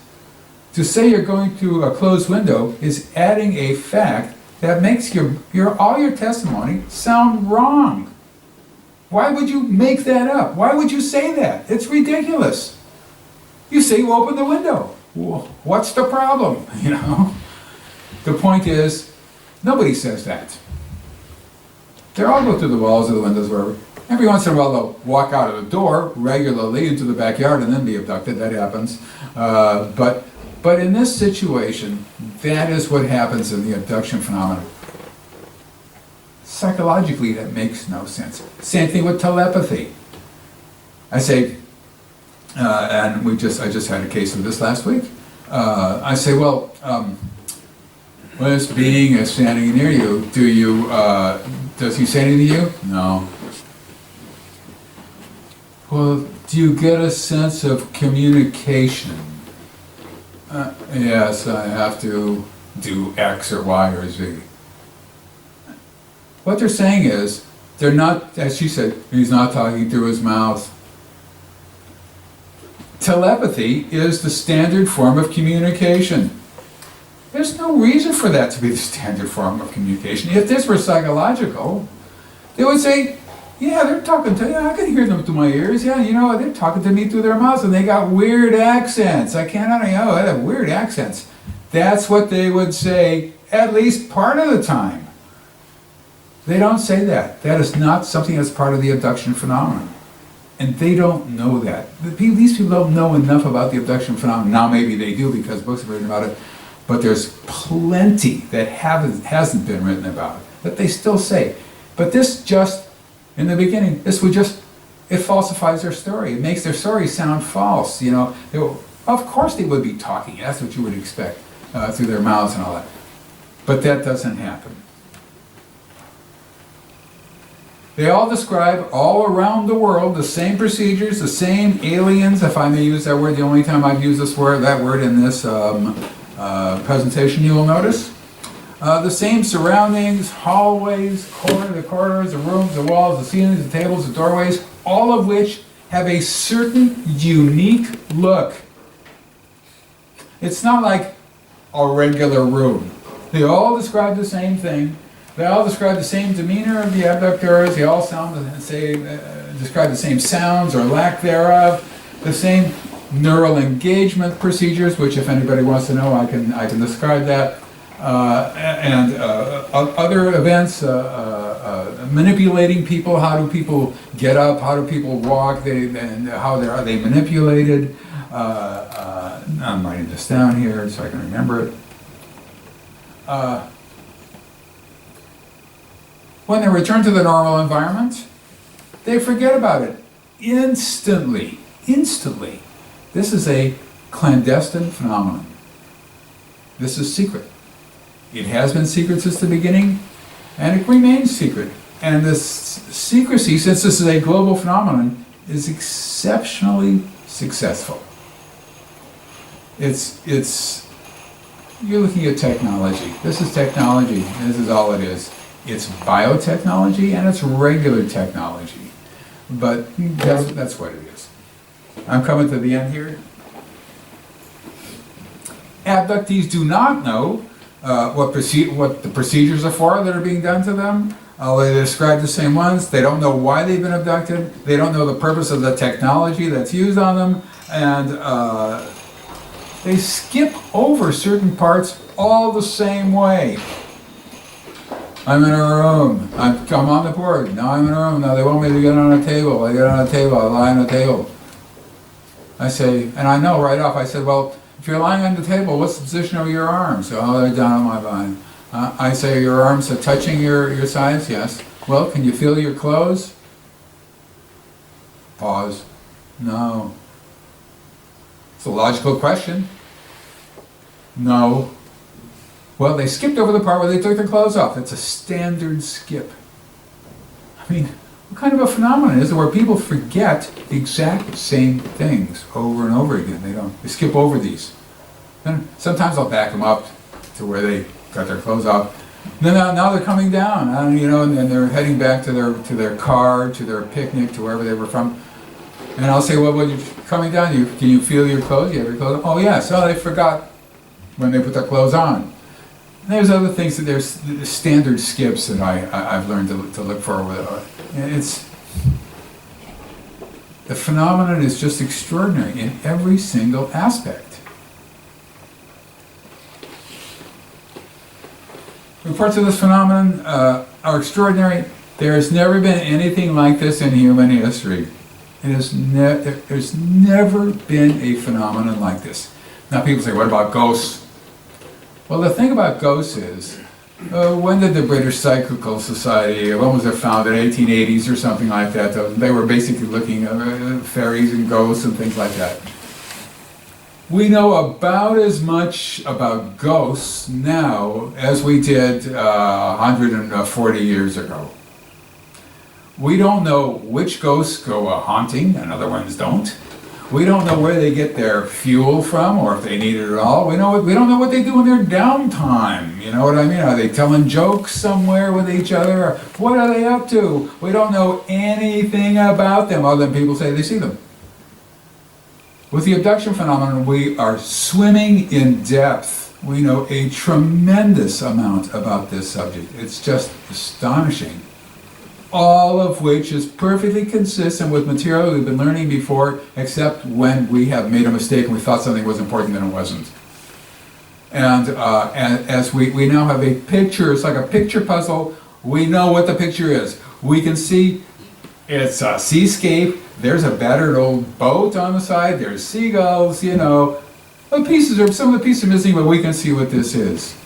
To say you're going through a closed window is adding a fact that makes all your testimony sound wrong. Why would you make that up? Why would you say that? It's ridiculous. You say you open the window. What's the problem? The point is, nobody says that. They all go through the walls of the windows, wherever. Every once in a while they'll walk out of the door regularly into the backyard and then be abducted. That happens. But in this situation, that is what happens in the abduction phenomenon. Psychologically, that makes no sense. Same thing with telepathy. I say, and I just had a case of this last week. I say, well, when this being is standing near you, does he say anything to you? No. Well, do you get a sense of communication? Yes, I have to do X or Y or Z. What they're saying is, they're not, as she said, he's not talking through his mouth. Telepathy is the standard form of communication. There's no reason for that to be the standard form of communication. If this were psychological, they would say, yeah, they're talking to you. I can hear them through my ears. Yeah, they're talking to me through their mouths, and they got weird accents. They have weird accents. That's what they would say at least part of the time. They don't say that. That is not something that's part of the abduction phenomenon. And they don't know that. These people don't know enough about the abduction phenomenon. Now maybe they do because books have written about it. But there's plenty that hasn't been written about it, that they still say. But this just, in the beginning, this would just it falsifies their story. It makes their story sound false. Of course they would be talking. That's what you would expect through their mouths and all that. But that doesn't happen. They all describe all around the world the same procedures, the same aliens, if I may use that word. The only time I've used that word in this presentation, you will notice. The same surroundings, hallways, the corridors, the rooms, the walls, the ceilings, the tables, the doorways, all of which have a certain unique look. It's not like a regular room. They all describe the same thing. They all describe the same demeanor of the abductors. They all describe the same sounds or lack thereof. The same neural engagement procedures, which, if anybody wants to know, I can describe that. And other events, manipulating people. How do people get up? How do people walk? And how are they manipulated? I'm writing this down here so I can remember it. When they return to the normal environment, they forget about it instantly. Instantly. This is a clandestine phenomenon. This is secret. It has been secret since the beginning, and it remains secret. And this secrecy, since this is a global phenomenon, is exceptionally successful. You're looking at technology. This is technology. This is all it is. It's biotechnology and it's regular technology. But that's what it is. I'm coming to the end here. Abductees do not know what the procedures are for that are being done to them. They describe the same ones. They don't know why they've been abducted. They don't know the purpose of the technology that's used on them. And they skip over certain parts all the same way. I'm in a room. I'm on the board. Now I'm in a room. Now they want me to get on a table. I get on a table. I lie on a table. I say, and I know right off, I said, well, if you're lying on the table, what's the position of your arms? Oh, they're down on my spine. I say, your arms are touching your sides? Yes. Well, can you feel your clothes? Pause. No. It's a logical question. No. Well, they skipped over the part where they took their clothes off. It's a standard skip. I mean, what kind of a phenomenon is it where people forget the exact same things over and over again? They skip over these. Then sometimes I'll back them up to where they got their clothes off. And then now they're coming down, and they're heading back to their car, to their picnic, to wherever they were from. And I'll say, well, when you're coming down, can you feel your clothes? You have your clothes on? Oh, yes. Oh, they forgot when they put their clothes on. And there's other things that there's standard skips that I've learned to look for. The phenomenon is just extraordinary in every single aspect. Reports of this phenomenon are extraordinary. There has never been anything like this in human history. There's never been a phenomenon like this. Now people say, what about ghosts? Well, the thing about ghosts is, when did the British Psychical Society, when was it founded, 1880s or something like that? They were basically looking at fairies and ghosts and things like that. We know about as much about ghosts now as we did 140 years ago. We don't know which ghosts go haunting and other ones don't. We don't know where they get their fuel from, or if they need it at all. We don't know what they do in their downtime. You know what I mean? Are they telling jokes somewhere with each other? Or what are they up to? We don't know anything about them other than people say they see them. With the abduction phenomenon, we are swimming in depth. We know a tremendous amount about this subject. It's just astonishing. All of which is perfectly consistent with material we've been learning before, except when we have made a mistake and we thought something was important and it wasn't. And as we now have a picture, it's like a picture puzzle, we know what the picture is. We can see it's a seascape, there's a battered old boat on the side, there's seagulls, some of the pieces are missing, but we can see what this is.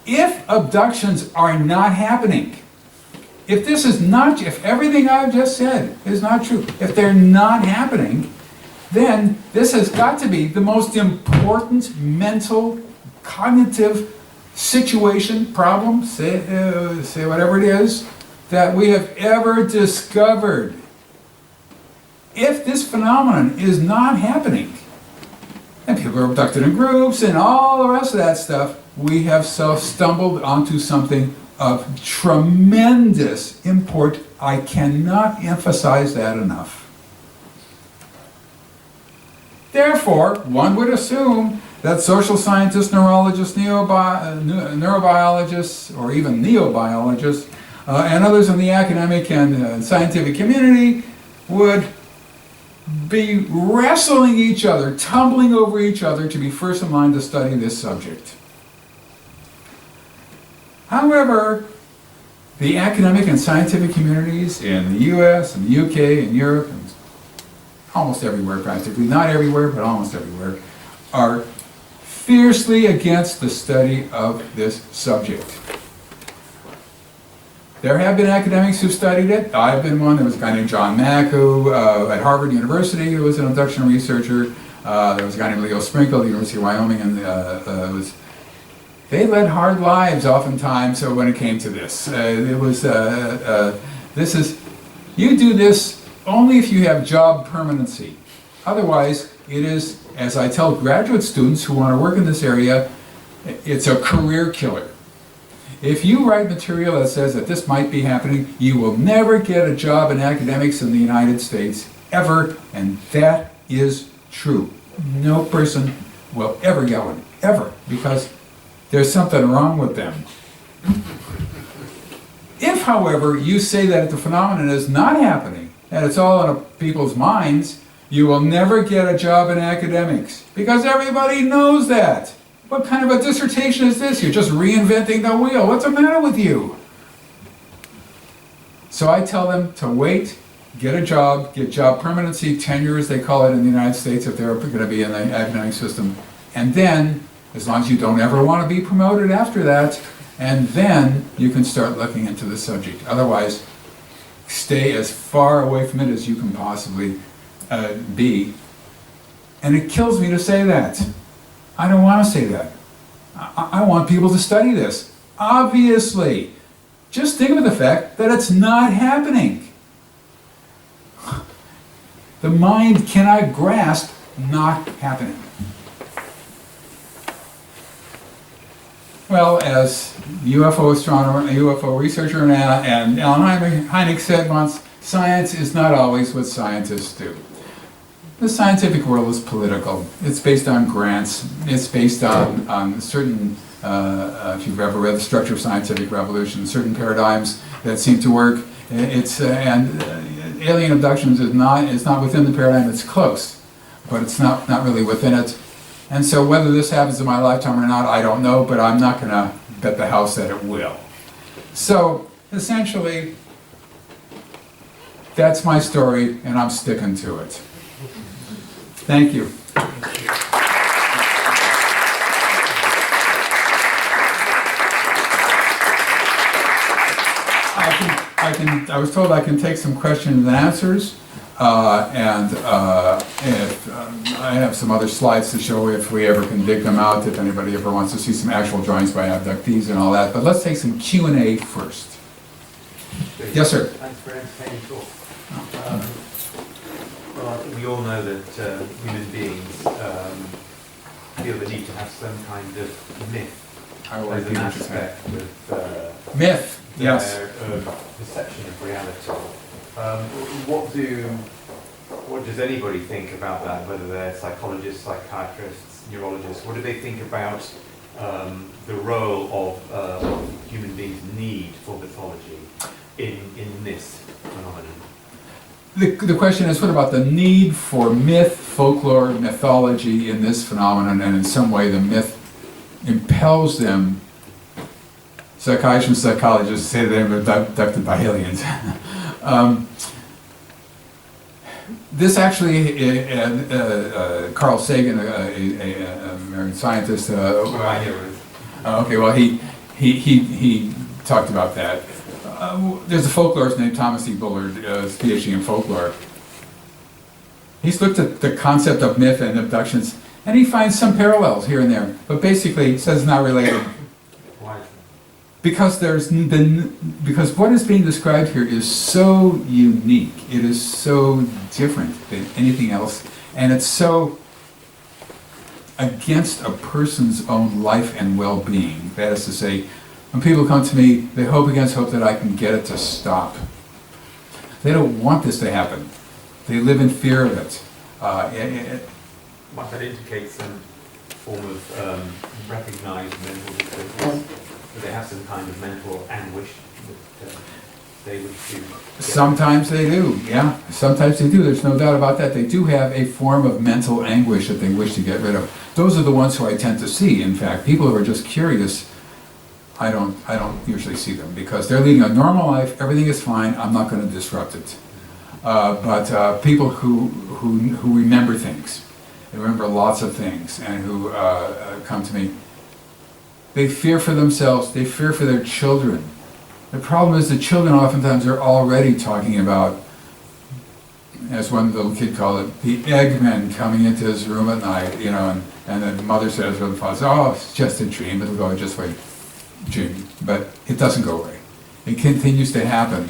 If abductions are not happening, if this is not, if everything I've just said is not true, if they're not happening, then this has got to be the most important mental, cognitive situation, problem, say whatever it is, that we have ever discovered. If this phenomenon is not happening, and people are abducted in groups and all the rest of that stuff, we have stumbled onto something of tremendous import. I cannot emphasize that enough. Therefore, one would assume that social scientists, neurologists, neurobiologists, or even neobiologists, and others in the academic and scientific community would be wrestling each other, tumbling over each other to be first in line to study this subject. However, the academic and scientific communities in the US and the UK and Europe and almost everywhere practically, not everywhere, but almost everywhere, are fiercely against the study of this subject. There have been academics who've studied it. I've been one. There was a guy named John Mack who, at Harvard University, who was an abduction researcher. There was a guy named Leo Sprinkle at the University of Wyoming, and they led hard lives oftentimes when it came to this. You do this only if you have job permanency. Otherwise, it is, as I tell graduate students who want to work in this area, it's a career killer. If you write material that says that this might be happening, you will never get a job in academics in the United States, ever, and that is true. No person will ever get one, ever, because there's something wrong with them. If, however, you say that the phenomenon is not happening, and it's all in people's minds, you will never get a job in academics, because everybody knows that. What kind of a dissertation is this? You're just reinventing the wheel. What's the matter with you? So I tell them to wait, get a job, get job permanency, tenure as they call it in the United States if they're going to be in the academic system. And then, as long as you don't ever want to be promoted after that, and then you can start looking into the subject. Otherwise, stay as far away from it as you can possibly be. And it kills me to say that. I don't want to say that. I want people to study this. Obviously. Just think of the fact that it's not happening. The mind cannot grasp not happening. Well, as UFO astronomer, UFO researcher, and Alan Hynek said once, science is not always what scientists do. The scientific world is political. It's based on grants. It's based on certain, if you've ever read The Structure of Scientific Revolution, certain paradigms that seem to work. Alien abductions is not within the paradigm. It's close, but it's not really within it. And so whether this happens in my lifetime or not, I don't know, but I'm not going to bet the house that it will. So essentially, that's my story, and I'm sticking to it. Thank you. I was told I can take some questions and answers, if I have some other slides to show if we ever can dig them out, if anybody ever wants to see some actual drawings by abductees and all that. But let's take some Q&A first. Yes, sir. Thanks for entertaining talk. Well, I think we all know that human beings feel the need to have some kind of myth as an aspect with myth, yes. Their perception of reality. What does anybody think about that, whether they're psychologists, psychiatrists, neurologists? What do they think about the role of human beings' need for mythology in this phenomenon? The question is, what about the need for myth, folklore, mythology in this phenomenon, and in some way the myth impels them, psychiatrists and psychologists say they were abducted by aliens. This actually, Carl Sagan, a American scientist, okay, well he talked about that. There's a folklorist named Thomas E. Bullard, his PhD in folklore. He's looked at the concept of myth and abductions, and he finds some parallels here and there, but basically he says it's not related. Why? Because because what is being described here is so unique, it is so different than anything else, and it's so against a person's own life and well-being. That is to say, when people come to me, they hope against hope that I can get it to stop. They don't want this to happen. They live in fear of it. Might that indicate some form of recognised mental disability? Do they have some kind of mental anguish that they would do? Sometimes they do, yeah. Sometimes they do. There's no doubt about that. They do have a form of mental anguish that they wish to get rid of. Those are the ones who I tend to see. In fact, people who are just curious, I don't usually see them because they're leading a normal life. Everything is fine. I'm not going to disrupt it. But people who remember things, they remember lots of things, and who come to me, they fear for themselves. They fear for their children. The problem is the children oftentimes are already talking about, as one little kid called it, the Eggman coming into his room at night, you know, and the mother says, or the father says, oh, it's just a dream. It'll go just wait. Dream, but it doesn't go away. It continues to happen,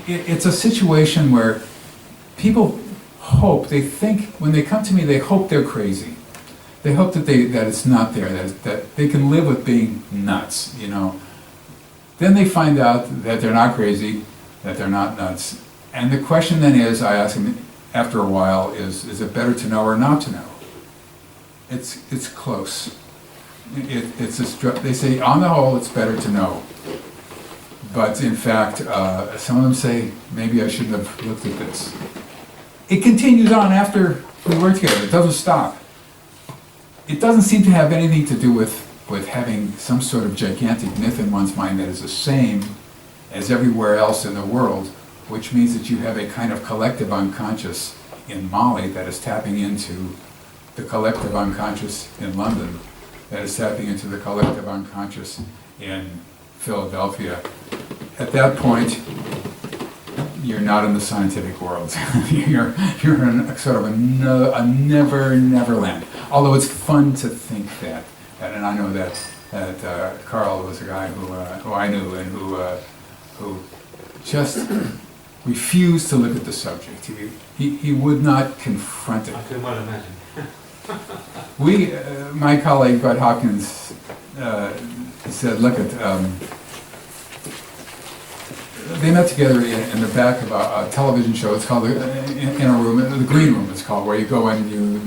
it's a situation where people hope. They think when they come to me, they hope they're crazy. They hope that it's not there. That they can live with being nuts. You know. Then they find out that they're not crazy, that they're not nuts, and the question then is, I ask them after a while, is it better to know or not to know? It's close. They say, on the whole, it's better to know. But in fact, some of them say, maybe I shouldn't have looked at this. It continues on after we work together. It doesn't stop. It doesn't seem to have anything to do with having some sort of gigantic myth in one's mind that is the same as everywhere else in the world, which means that you have a kind of collective unconscious in Mali that is tapping into the collective unconscious in London, that is tapping into the collective unconscious in Philadelphia. At that point, you're not in the scientific world. you're in a sort of a never land. Although it's fun to think that, and I know that Carl was a guy who I knew and who just refused to look at the subject. He would not confront it. I can well imagine. My colleague Bud Hopkins said, look at, they met together in the back of a television show. It's called, in a room, the Green Room it's called, where you go in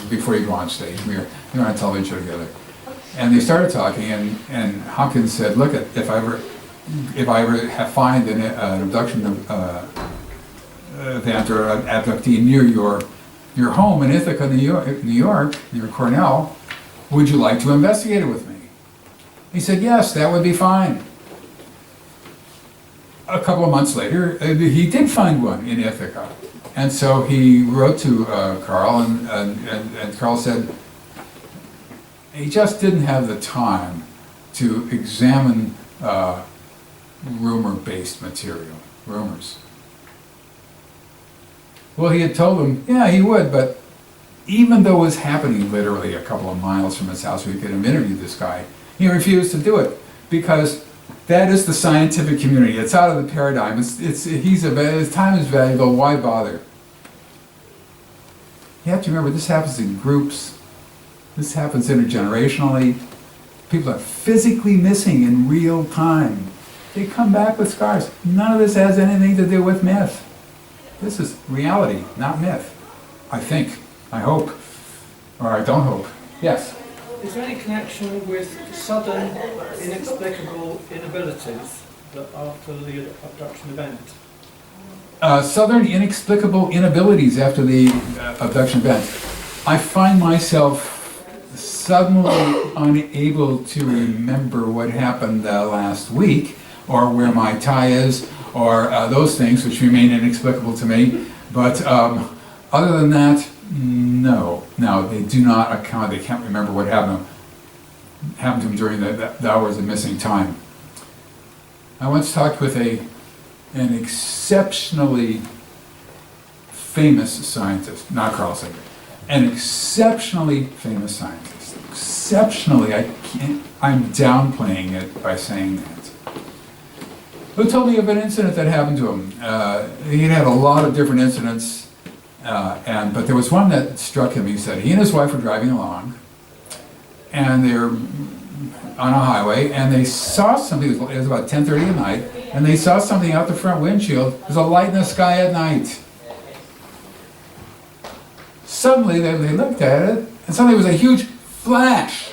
before you go on stage. You're on a television show together. And they started talking, and Hopkins said, look at, if I ever find an abduction event or an abductee near your home in Ithaca, New York, near Cornell, would you like to investigate it with me? He said, yes, that would be fine. A couple of months later, he did find one in Ithaca. And so he wrote to Carl, and Carl said he just didn't have the time to examine rumor-based material, rumors. Well, he had told him, yeah, he would, but even though it was happening literally a couple of miles from his house where he could have interviewed this guy, he refused to do it because that is the scientific community. It's out of the paradigm. His time is valuable. Why bother? You have to remember, this happens in groups. This happens intergenerationally. People are physically missing in real time. They come back with scars. None of this has anything to do with myth. This is reality, not myth. I think. I hope. Or I don't hope. Yes? Is there any connection with sudden, inexplicable inabilities after the abduction event? Sudden inexplicable inabilities after the abduction event. I find myself suddenly unable to remember what happened last week, or where my tie is, or those things which remain inexplicable to me. But other than that, no. They do not account, they can't remember what happened. happened to him during the hours of missing time. I once talked with an exceptionally famous scientist, not Carl Sagan, an exceptionally famous scientist. Exceptionally, I'm downplaying it by saying that. Who told me of an incident that happened to him? He had a lot of different incidents, but there was one that struck him. He said he and his wife were driving along, and they're on a highway, and they saw something. It was about 10:30 at night, and they saw something out the front windshield. There's a light in the sky at night. Suddenly, they looked at it, and suddenly there was a huge flash.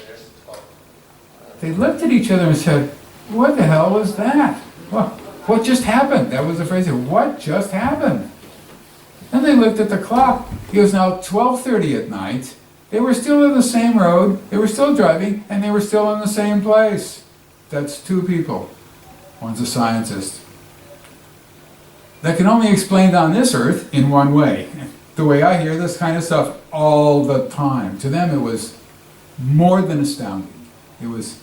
They looked at each other and said, "What the hell was that? What just happened?" That was the phrase. What just happened? Then they looked at the clock. It was now 12:30 at night. They were still on the same road, they were still driving, and they were still in the same place. That's two people. One's a scientist. That can only be explained on this earth in one way. The way I hear this kind of stuff all the time. To them it was more than astounding. It was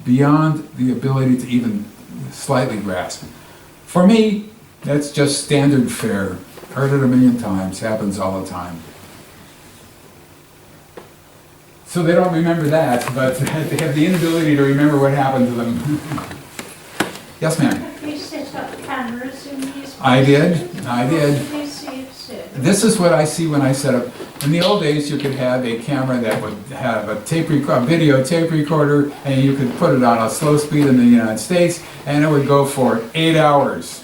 beyond the ability to even slightly grasp. For me, that's just standard fare. Heard it a million times, happens all the time. So they don't remember that, but they have the inability to remember what happened to them. Yes, ma'am? You set up cameras in these I did. What did they see it said? This is what I see when I set up. In the old days, you could have a camera that would have a video tape recorder, and you could put it on a slow speed in the United States, and it would go for 8 hours.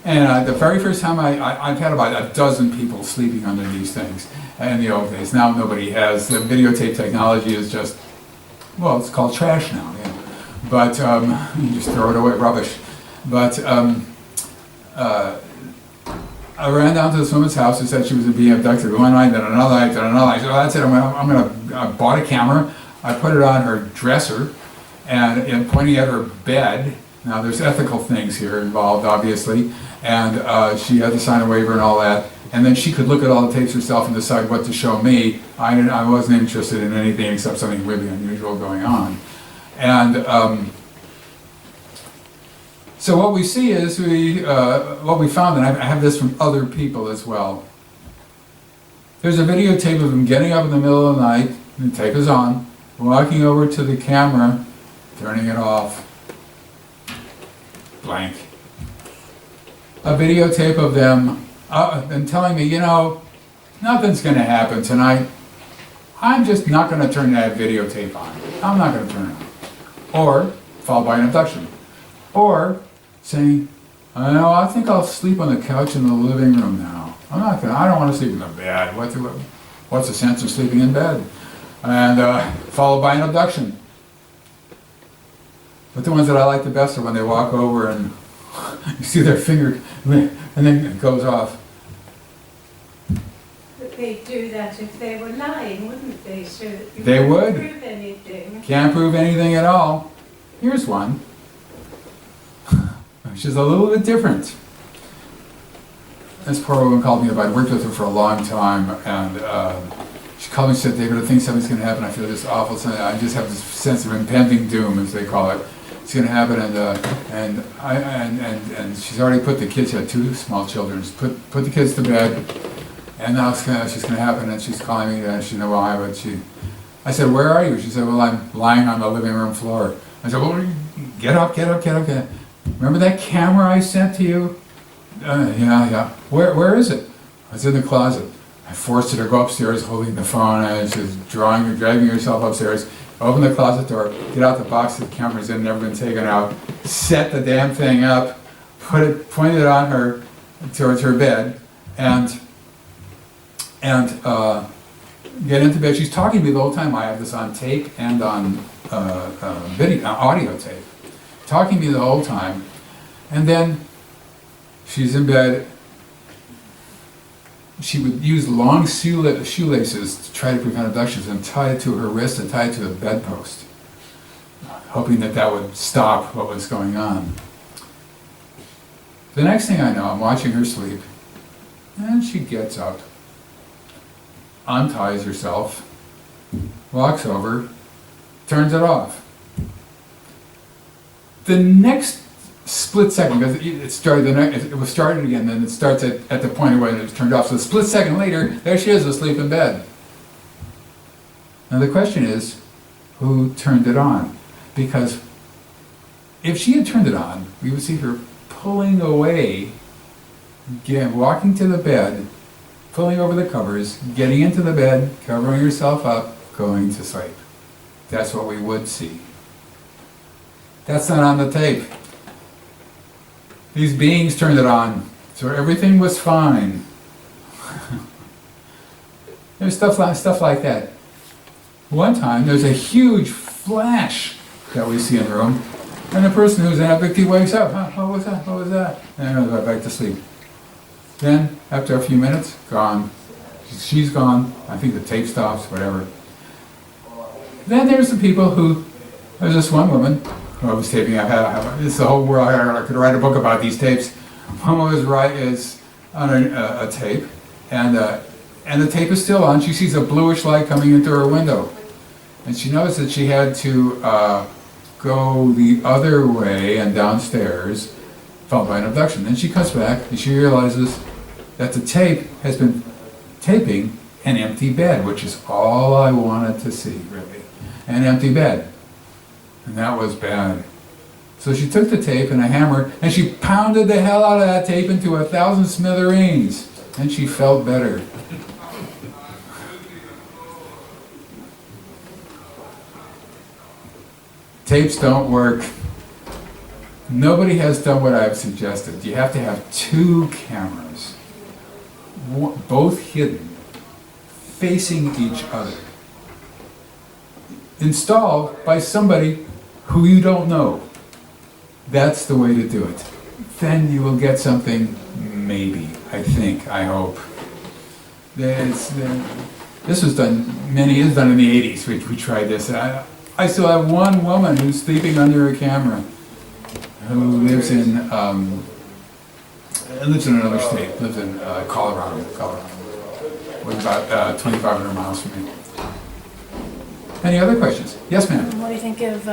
And the very first time I've had about a dozen people sleeping under these things in the old days. Now nobody has. The videotape technology is just, well, it's called trash now. Yeah. But you just throw it away, rubbish. But I ran down to this woman's house who said she was being abducted one night, then another night, then another night. So that's it. I bought a camera. I put it on her dresser, and pointing at her bed. Now there's ethical things here involved, obviously, and she had to sign a waiver and all that. And then she could look at all the tapes herself and decide what to show me. I wasn't interested in anything except something really unusual going on. And so what we see is what we found, and I have this from other people as well. There's a videotape of him getting up in the middle of the night, and the tape is on, walking over to the camera, turning it off. Blank. A videotape of them and telling me, nothing's going to happen tonight. I'm just not going to turn that videotape on. I'm not going to turn it on. Or, followed by an abduction. Or, saying, I think I'll sleep on the couch in the living room now. I don't want to sleep in the bed. What's the sense of sleeping in bed? And followed by an abduction. But the ones that I like the best are when they walk over and you see their finger, and then it goes off. But they'd do that if they were lying, wouldn't they? So that you They would. couldn't prove anything. Can't prove anything at all. Here's one, which is a little bit different. This poor woman called me up. I'd worked with her for a long time, and she called me and said, "David, I think something's going to happen. I feel this awful sense. I just have this sense of impending doom," as they call it. It's going to happen, and she's already put the kids. She had 2 small children. She's put the kids to bed, and now she's going to happen. And she's calling me, and she didn't know why, but I said, "Where are you?" She said, "Well, I'm lying on the living room floor." I said, "Well, get up. Remember that camera I sent to you?" Yeah. Where is it? It's in the closet. I forced her to go upstairs holding the phone, and she's dragging herself upstairs. Open the closet door, get out the box that the camera's in, never been taken out, set the damn thing up, pointed it on her, towards her bed, and get into bed. She's talking to me the whole time. I have this on tape and on audio tape. Talking to me the whole time, and then she's in bed. She would use long shoelaces to try to prevent abductions and tie it to her wrist and tie it to the bedpost, hoping that would stop what was going on. The next thing I know, I'm watching her sleep, and she gets up, unties herself, walks over, turns it off. The next split second, because it started, it was started again, then it starts at the point when it was turned off. So a split second later, there she is asleep in bed. Now the question is, who turned it on? Because if she had turned it on, we would see her pulling away, walking to the bed, pulling over the covers, getting into the bed, covering herself up, going to sleep. That's what we would see. That's not on the tape. These beings turned it on, so everything was fine. There's stuff like that. One time, there's a huge flash that we see in the room, and the person who's in abductee wakes up. Huh, what was that? What was that? And goes back to sleep. Then, after a few minutes, gone. She's gone. I think the tape stops, whatever. Then there's the people who, there's this one woman who I was taping. This is the whole world. I could write a book about these tapes. One is on a tape, and the tape is still on. She sees a bluish light coming into her window, and she knows that she had to go the other way and downstairs, followed by an abduction. Then she comes back and she realizes that the tape has been taping an empty bed, which is all I wanted to see, really. An empty bed. And that was bad. So she took the tape and a hammer and she pounded the hell out of that tape into 1,000 smithereens. And she felt better. Tapes don't work. Nobody has done what I've suggested. You have to have 2 cameras, both hidden, facing each other, installed by somebody who you don't know. That's the way to do it. Then you will get something, maybe, I think, I hope. This was done, it was done in the 80s, we tried this. I still have one woman who's sleeping under a camera, who lives in another state, lives in Colorado, was about 2,500 miles from me. Any other questions? Yes, ma'am. What do you think of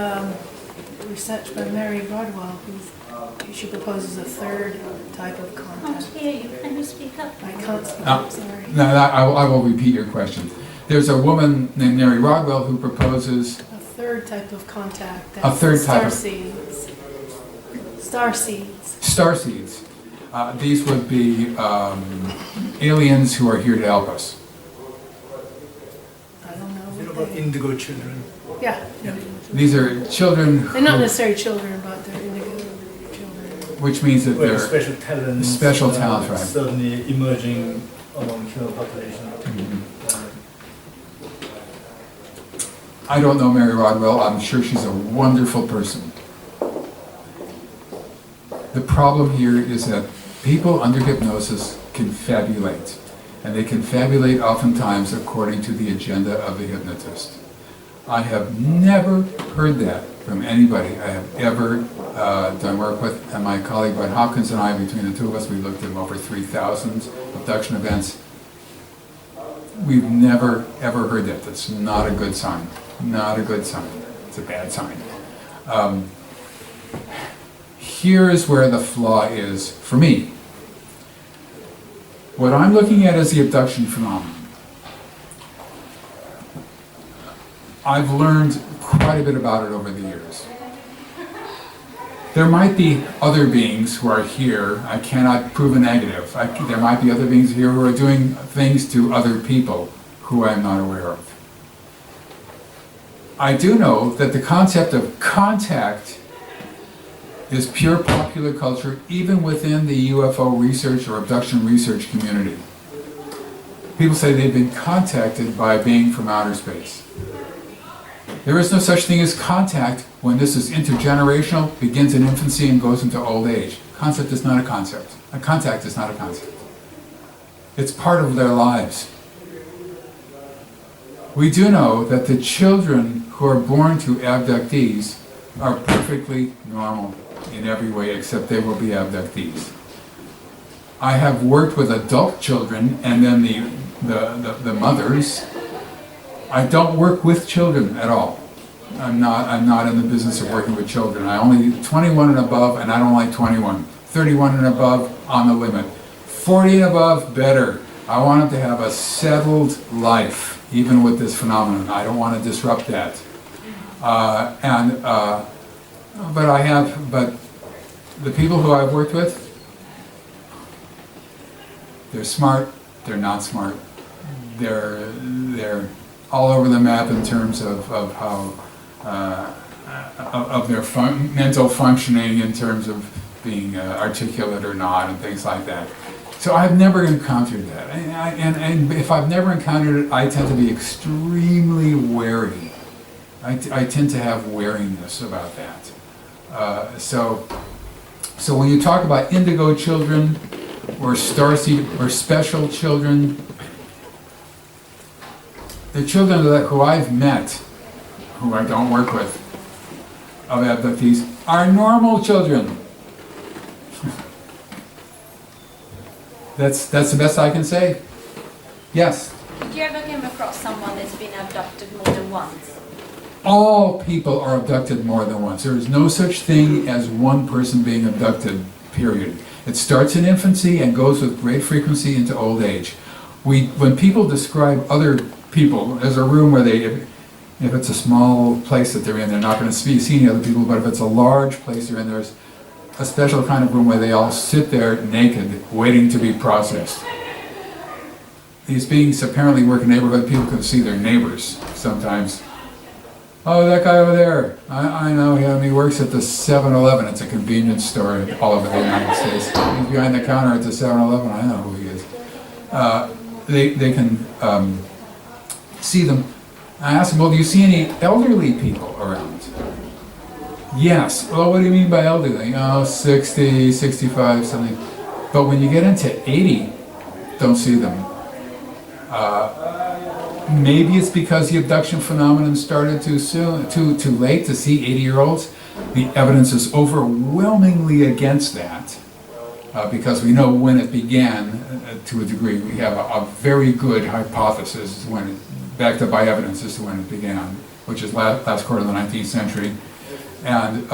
research by Mary Rodwell, she proposes a third type of I can't contact? hear you. Can you speak up? I can't speak, Oh. sorry. No, I will repeat your question. There's a woman named Mary Rodwell who proposes A third type of contact. A third type of- Starseeds. Starseeds. starseeds. These would be aliens who are here to help us. I don't know. Is it what about they- indigo children? Yeah. These are children They're not who, necessarily children, but they're indigo children. which means that Well, they're special talents. special talents, right. Suddenly emerging among human population. I don't know Mary Rodwell. I'm sure she's a wonderful person. The problem here is that people under hypnosis confabulate, and they confabulate oftentimes according to the agenda of the hypnotist. I have never heard that from anybody I have ever done work with, and my colleague Bud Hopkins and I, between the two of us, we looked at over 3,000 abduction events. We've never, ever heard that. That's not a good sign. Not a good sign. It's a bad sign. Here's where the flaw is for me. What I'm looking at is the abduction phenomenon. I've learned quite a bit about it over the years. There might be other beings who are here. I cannot prove a negative. There might be other beings here who are doing things to other people who I'm not aware of. I do know that the concept of contact is pure popular culture, even within the UFO research or abduction research community. People say they've been contacted by a being from outer space. There is no such thing as contact when this is intergenerational, begins in infancy and goes into old age. Concept is not a concept. A contact is not a concept. It's part of their lives. We do know that the children who are born to abductees are perfectly normal in every way, except they will be abductees. I have worked with adult children and then the mothers. I don't work with children at all. I'm not in the business of working with children. I only 21 and above, and I don't like 21. 31 and above, on the limit. 40 and above, better. I want them to have a settled life, even with this phenomenon. I don't want to disrupt that. But the people who I've worked with, they're smart, they're not smart. They're all over the map in terms of how of their mental functioning, in terms of being articulate or not, and things like that. So I've never encountered that, and if I've never encountered it, I tend to be extremely wary. I tend to have wariness about that. So when you talk about indigo children or starseed or special children, the children who I've met, who I don't work with, of abductees, are normal children. That's the best I can say. Yes? Did you ever come across someone that's been abducted more than once? All people are abducted more than once. There is no such thing as one person being abducted, period. It starts in infancy and goes with great frequency into old age. When people describe other people, there's a room where if it's a small place that they're in, they're not going to see any other people, but if it's a large place they're in, there's a special kind of room where they all sit there naked, waiting to be processed. These beings apparently work in neighborhood. People can see their neighbors sometimes. Oh, that guy over there, I know him, he works at the 7-Eleven. It's a convenience store all over the United States. He's behind the counter at the 7-Eleven, I know who he is. They can see them. I asked them, well, do you see any elderly people around? Yes. Well, what do you mean by elderly? Oh, 60, 65, something. But when you get into 80, don't see them. Maybe it's because the abduction phenomenon started too soon, too late to see 80-year-olds. The evidence is overwhelmingly against that, because we know when it began to a degree. We have a very good hypothesis backed up by evidence as to when it began, which is last quarter of the 19th century. And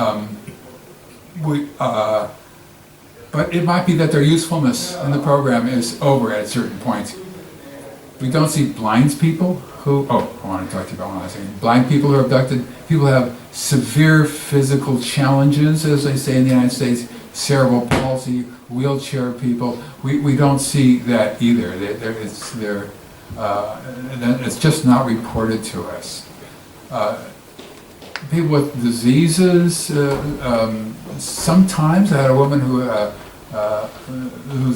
but it might be that their usefulness in the program is over at a certain point. We don't see blind people who, I want to talk to you about one last thing. Blind people who are abducted, people who have severe physical challenges, as they say in the United States, cerebral palsy, wheelchair people. We don't see that either. It's just not reported to us. People with diseases, sometimes I had a woman who's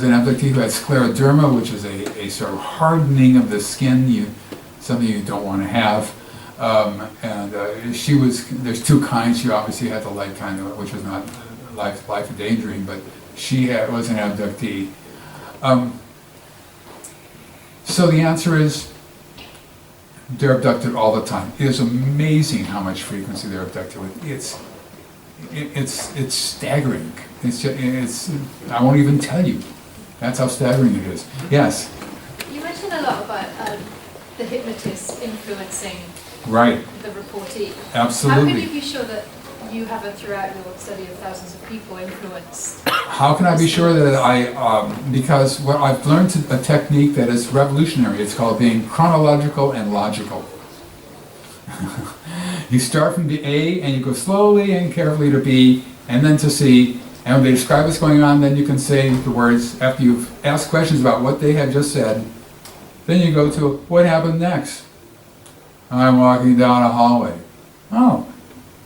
an abductee who had scleroderma, which is a sort of hardening of the skin, something you don't want to have. There's two kinds. She obviously had the light kind of, which was not life endangering, but she was an abductee. So the answer is, they're abducted all the time. It is amazing how much frequency they're abducted with. It's staggering. I won't even tell you. That's how staggering it is. Yes? You mentioned a lot about the hypnotist influencing Right. the reportee. Absolutely. How can you be sure that you haven't, throughout your study of thousands of people, influenced? How can I be sure that because what I've learned a technique that is revolutionary. It's called being chronological and logical. You start from the A and you go slowly and carefully to B and then to C, and when they describe what's going on, then you can say the words after you've asked questions about what they have just said. Then you go to what happened next. I'm walking down a hallway. Oh.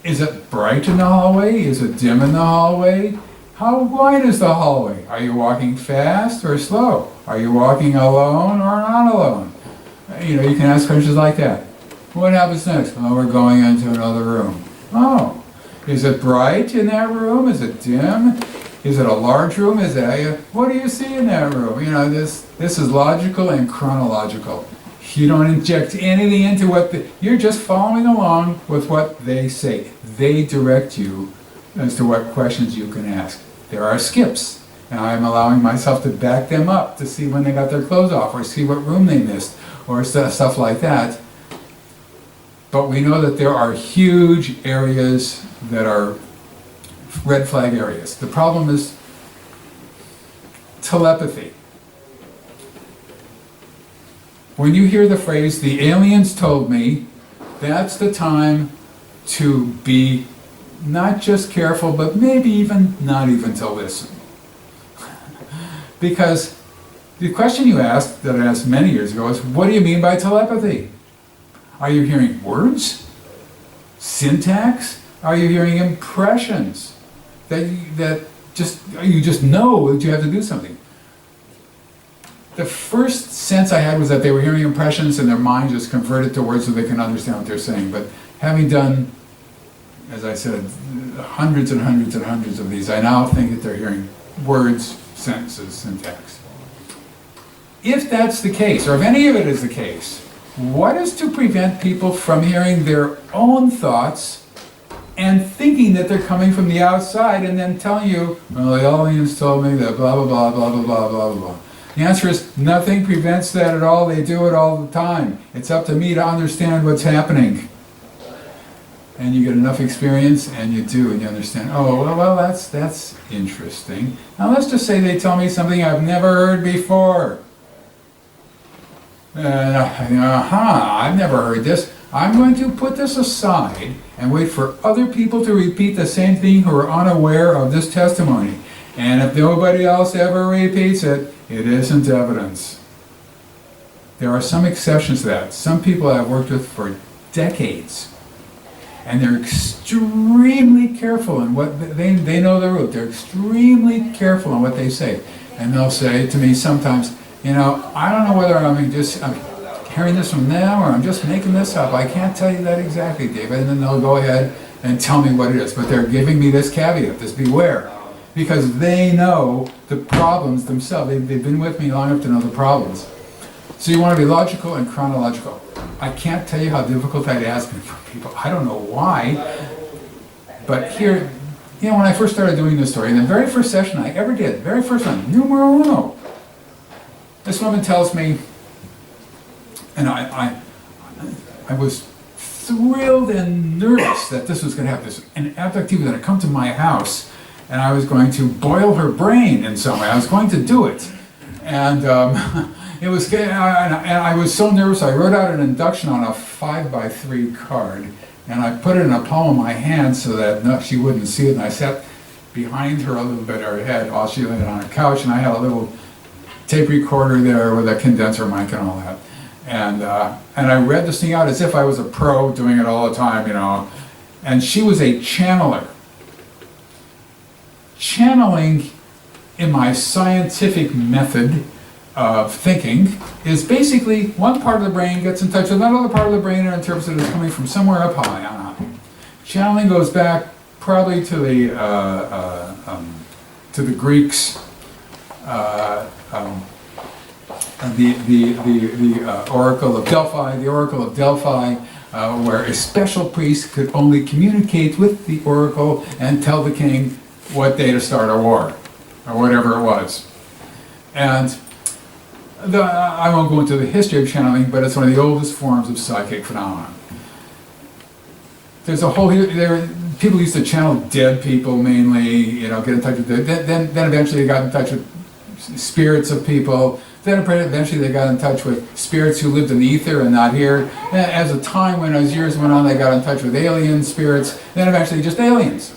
Is it bright in the hallway? Is it dim in the hallway? How wide is the hallway? Are you walking fast or slow? Are you walking alone or not alone? You can ask questions like that. What happens next? Oh, we're going into another room. Oh, is it bright in that room? Is it dim? Is it a large room? What do you see in that room? This is logical and chronological. You don't inject anything into you're just following along with what they say. They direct you as to what questions you can ask. There are skips, and I'm allowing myself to back them up to see when they got their clothes off, or see what room they missed, or stuff like that. But we know that there are huge areas that are red flag areas. The problem is telepathy. When you hear the phrase, the aliens told me, that's the time to be not just careful, but maybe even not even to listen. Because the question you asked, that I asked many years ago, is what do you mean by telepathy? Are you hearing words? Syntax? Are you hearing impressions? That you just know that you have to do something. The first sense I had was that they were hearing impressions and their mind just converted to words so they can understand what they're saying. But having done, as I said, hundreds and hundreds and hundreds of these, I now think that they're hearing words, sentences, syntax. If that's the case, or if any of it is the case, what is to prevent people from hearing their own thoughts and thinking that they're coming from the outside and then telling you, well, the aliens told me that blah, blah, blah, blah, blah, blah, blah, blah. The answer is nothing prevents that at all. They do it all the time. It's up to me to understand what's happening. And you get enough experience and you do, and you understand, oh, well, that's interesting. Now let's just say they tell me something I've never heard before. I've never heard this. I'm going to put this aside and wait for other people to repeat the same thing who are unaware of this testimony. And if nobody else ever repeats it, it isn't evidence. There are some exceptions to that. Some people I've worked with for decades, and they're extremely careful in what they know the root. They're extremely careful in what they say. And they'll say to me sometimes, I don't know whether I'm hearing this from them or I'm just making this up. I can't tell you that exactly, David. And then they'll go ahead and tell me what it is. But they're giving me this caveat, this beware. Because they know the problems themselves. They've been with me long enough to know the problems. So you want to be logical and chronological. I can't tell you how difficult that has been for people. I don't know why. But here, when I first started doing this story, in the very first session I ever did, very first one, numero uno, this woman tells me, and I was thrilled and nervous that this was going to happen. An abductee was going to come to my house, and I was going to boil her brain in some way. I was going to do it. And it was, and I was so nervous, I wrote out an induction on a 5x3 card, and I put it in a palm of my hand so that she wouldn't see it, and I sat behind her a little bit, her head, while she lay on a couch, and I had a little tape recorder there with a condenser mic and all that. And I read this thing out as if I was a pro doing it all the time, And she was a channeler. Channeling, in my scientific method of thinking, is basically one part of the brain gets in touch with another part of the brain and interprets it as coming from somewhere up high. Channeling goes back probably to the Greeks. The Oracle of Delphi, where a special priest could only communicate with the Oracle and tell the king what day to start a war, or whatever it was. And I won't go into the history of channeling, but it's one of the oldest forms of psychic phenomenon. There's a whole, people used to channel dead people mainly, get in touch with then eventually they got in touch with spirits of people. Then eventually they got in touch with spirits who lived in the ether and not here. Then as the time went, as years went on, they got in touch with alien spirits. Then eventually just aliens.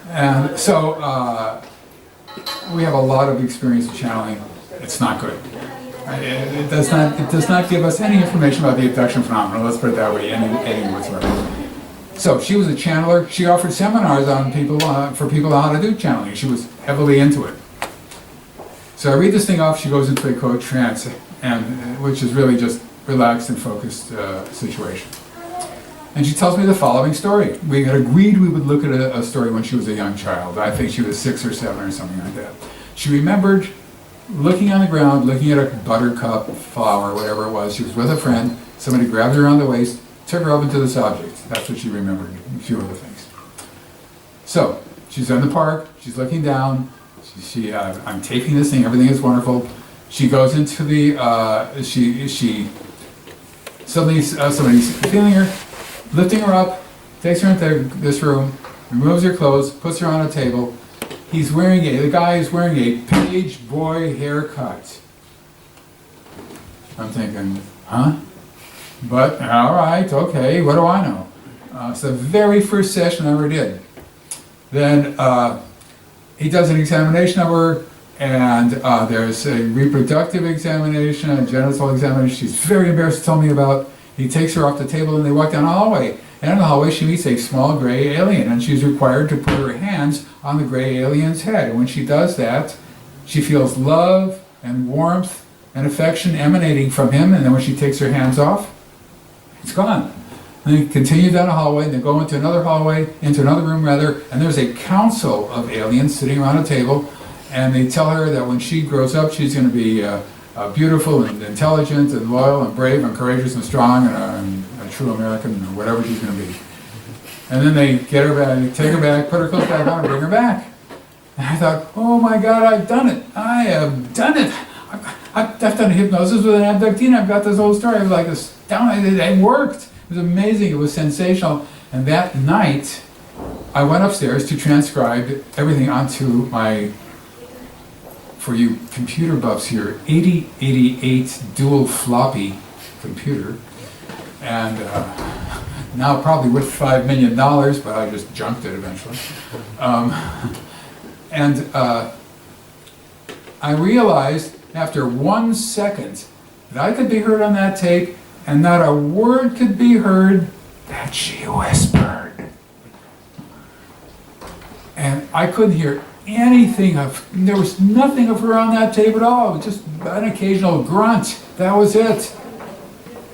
And so we have a lot of experience with channeling. It's not good. It does not give us any information about the abduction phenomenon. Let's put it that way, any whatsoever. So she was a channeler. She offered seminars on people for people on how to do channeling. She was heavily into it. So I read this thing off. She goes into a quote trance, which is really just relaxed and focused situation. And she tells me the following story. We had agreed we would look at a story when she was a young child. I think she was 6 or 7 or something like that. She remembered looking on the ground, looking at a buttercup flower, whatever it was. She was with a friend. Somebody grabbed her around the waist, took her up into this object. That's what she remembered, a few other things. So she's in the park. She's looking down. I'm taping this thing. Everything is wonderful. She goes into the. She Suddenly, somebody's feeling her, lifting her up, takes her into this room, removes her clothes, puts her on a table. The guy is wearing a page boy haircut. I'm thinking, huh? But, all right, okay, what do I know? It's the very first session I ever did. Then he does an examination of her, and there's a reproductive examination, a genital examination she's very embarrassed to tell me about. He takes her off the table and they walk down the hallway. And in the hallway she meets a small gray alien, and she's required to put her hands on the gray alien's head. And when she does that, she feels love and warmth and affection emanating from him, and then when she takes her hands off, it's gone. And they continue down a hallway, and they go into another room rather, and there's a council of aliens sitting around a table, and they tell her that when she grows up, she's going to be beautiful and intelligent and loyal and brave and courageous and strong and a true American or whatever she's going to be. And then they get her back, take her back, put her clothes back on, and bring her back. And I thought, oh my God, I've done it. I have done it. I've done hypnosis with an abductee, and I've got this whole story. I was like astounded. It worked. It was amazing. It was sensational. And that night, I went upstairs to transcribe everything onto my, for you computer buffs here, 8088 dual floppy computer. And now probably worth $5 million, but I just junked it eventually. I realized after 1 second that I could be heard on that tape, and not a word could be heard that she whispered. And I couldn't hear anything there was nothing of her on that tape at all. It was just an occasional grunt. That was it.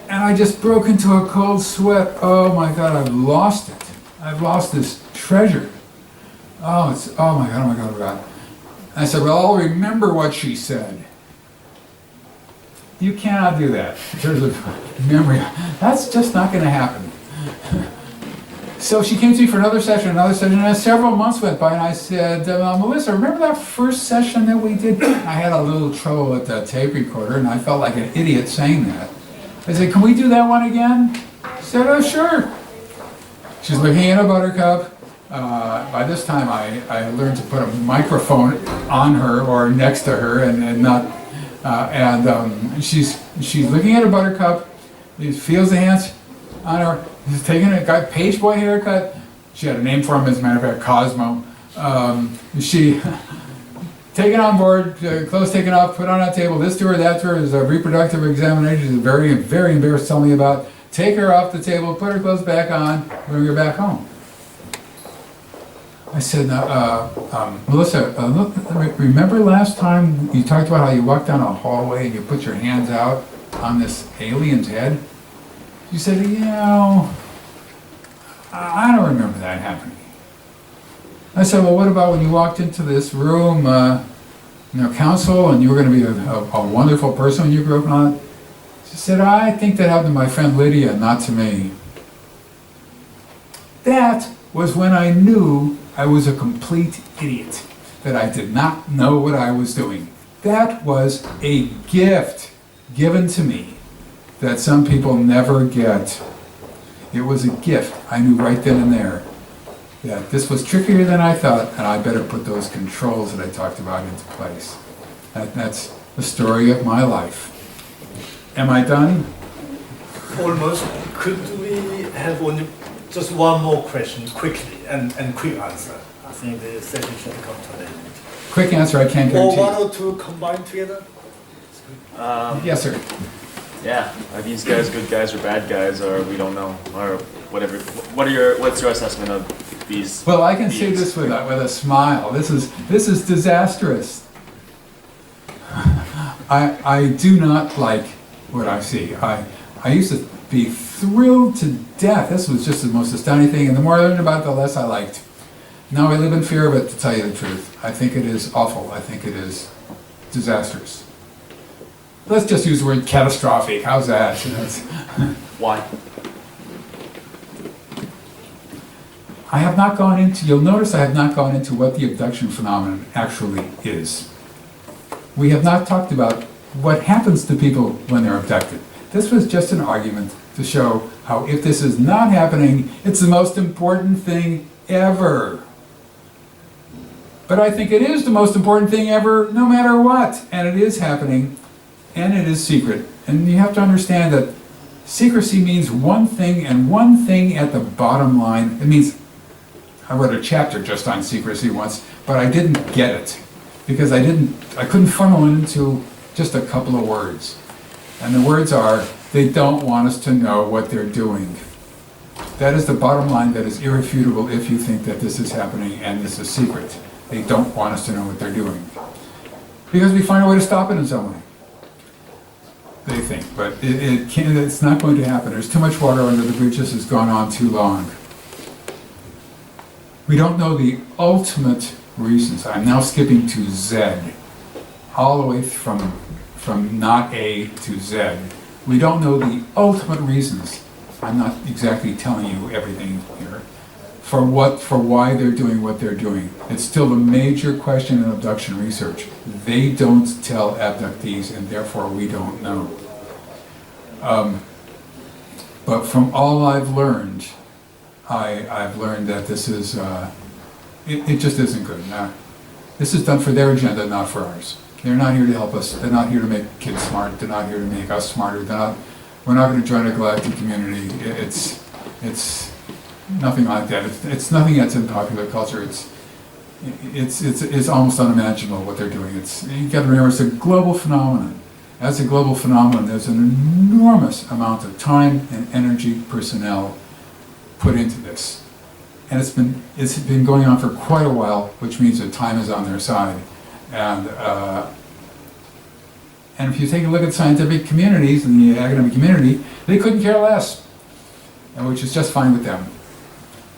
And I just broke into a cold sweat. Oh my God, I've lost it. I've lost this treasure. Oh my God, oh my God, oh my God. And I said, well, I'll remember what she said. You cannot do that in terms of memory. That's just not going to happen. So she came to me for another session, and several months went by, and I said, Melissa, remember that first session that we did? I had a little trouble with the tape recorder, and I felt like an idiot saying that. I said, can we do that one again? She said, oh, sure. She's looking at a buttercup. By this time, I learned to put a microphone on her or next to her, and not. She's looking at a buttercup. She feels the hands on her. She's taking a page boy haircut. She had a name for him, as a matter of fact, Cosmo. She taken on board, clothes taken off, put on a table. This to her, that to her. Is a reproductive examination. She's very, very embarrassed to tell me about. Take her off the table, put her clothes back on, bring her back home. I said, Melissa, remember last time you talked about how you walked down a hallway and you put your hands out on this alien's head? She said, I don't remember that happening. I said, well, what about when you walked into this room, council, and you were going to be a wonderful person when you grew up and all that? She said, I think that happened to my friend Lydia, not to me. That was when I knew I was a complete idiot, that I did not know what I was doing. That was a gift given to me that some people never get. It was a gift. I knew right then and there that this was trickier than I thought, and I better put those controls that I talked about into place. That's the story of my life. Am I done? Almost. Could we have just one more question, quickly, and quick answer? I think the session should come to an end. Quick answer, I can't Or guarantee. one or two combined together? Yes, sir. Yeah, are these guys good guys or bad guys, or we don't know, or whatever? What's your assessment of these? Well, I can say beings? this with a smile. This is disastrous. I do not like what I see. I used to be thrilled to death. This was just the most astounding thing, and the more I learned about it, the less I liked. Now I live in fear of it, to tell you the truth. I think it is awful. I think it is disastrous. Let's just use the word catastrophic. How's that? Why? I have not gone into, you'll notice I have not gone into what the abduction phenomenon actually is. We have not talked about what happens to people when they're abducted. This was just an argument to show how if this is not happening, it's the most important thing ever. But I think it is the most important thing ever, no matter what. And it is happening, and it is secret. And you have to understand that secrecy means one thing, and one thing at the bottom line. It means, I wrote a chapter just on secrecy once, but I didn't get it. Because I couldn't funnel it into just a couple of words. And the words are, they don't want us to know what they're doing. That is the bottom line that is irrefutable if you think that this is happening and this is secret. They don't want us to know what they're doing. Because we find a way to stop it in some way. They think, but it's not going to happen. There's too much water under the bridge. This has gone on too long. We don't know the ultimate reasons. I'm now skipping to Z, all the way from not A to Z. We don't know the ultimate reasons. I'm not exactly telling you everything here. For why they're doing what they're doing. It's still a major question in abduction research. They don't tell abductees, and therefore we don't know. But from all I've learned, I've learned that this is, it just isn't good. This is done for their agenda, not for ours. They're not here to help us. They're not here to make kids smart. They're not here to make us smarter. We're not going to join a galactic community. It's nothing like that. It's nothing that's in popular culture. It's almost unimaginable what they're doing. You got to remember, it's a global phenomenon. As a global phenomenon, there's an enormous amount of time and energy, personnel put into this, and it's been going on for quite a while, which means that time is on their side. And if you take a look at scientific communities and the academic community, they couldn't care less, and which is just fine with them.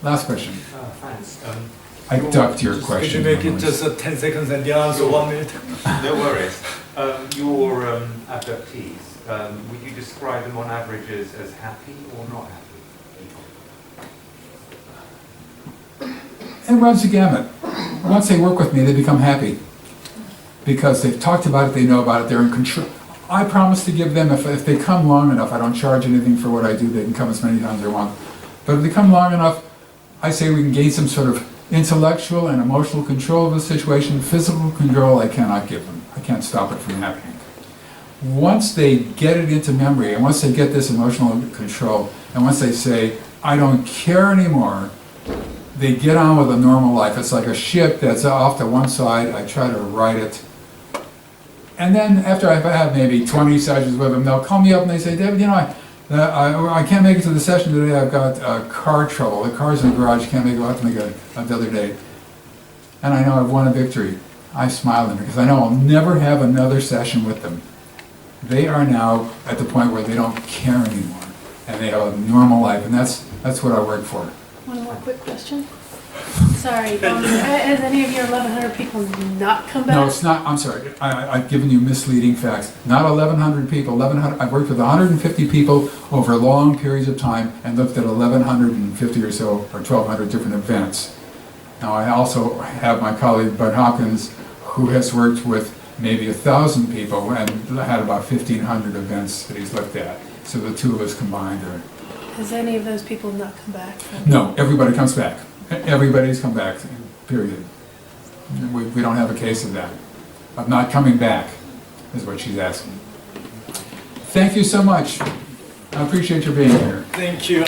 Last question. Thanks. I ducked your question. Could you make it just 10 seconds and the answer 1 minute? No worries. Your abductees, would you describe them on average as happy or not happy? It runs the gamut. Once they work with me, they become happy. Because they've talked about it, they know about it, they're in control. I promise to give them, if they come long enough, I don't charge anything for what I do, they can come as many times as they want. But if they come long enough, I say we can gain some sort of intellectual and emotional control of the situation. Physical control I cannot give them. I can't stop it from happening. Once they get it into memory, and once they get this emotional control, and once they say, I don't care anymore, they get on with a normal life. It's like a ship that's off to one side. I try to right it. And then after I've had maybe 20 sessions with them, they'll call me up and they say, David, I can't make it to the session today. I've got car trouble. The car's in the garage. Can't make it. I'll have to make another date. And I know I've won a victory. I smile at them because I know I'll never have another session with them. They are now at the point where they don't care anymore, and they have a normal life, and that's what I work for. One more quick question. Sorry, has any of your 1,100 people not come back? No, it's not. I'm sorry. I've given you misleading facts. Not 1,100 people. 1,100. I've worked with 150 people over long periods of time and looked at 1,150 or so, or 1,200 different events. Now, I also have my colleague Bud Hopkins, who has worked with maybe 1,000 people and had about 1,500 events that he's looked at. So the two of us combined are. Has any of those people not come back? No, everybody comes back. Everybody's come back, period. We don't have a case of that. Of not coming back, is what she's asking. Thank you so much. I appreciate your being here. Thank you.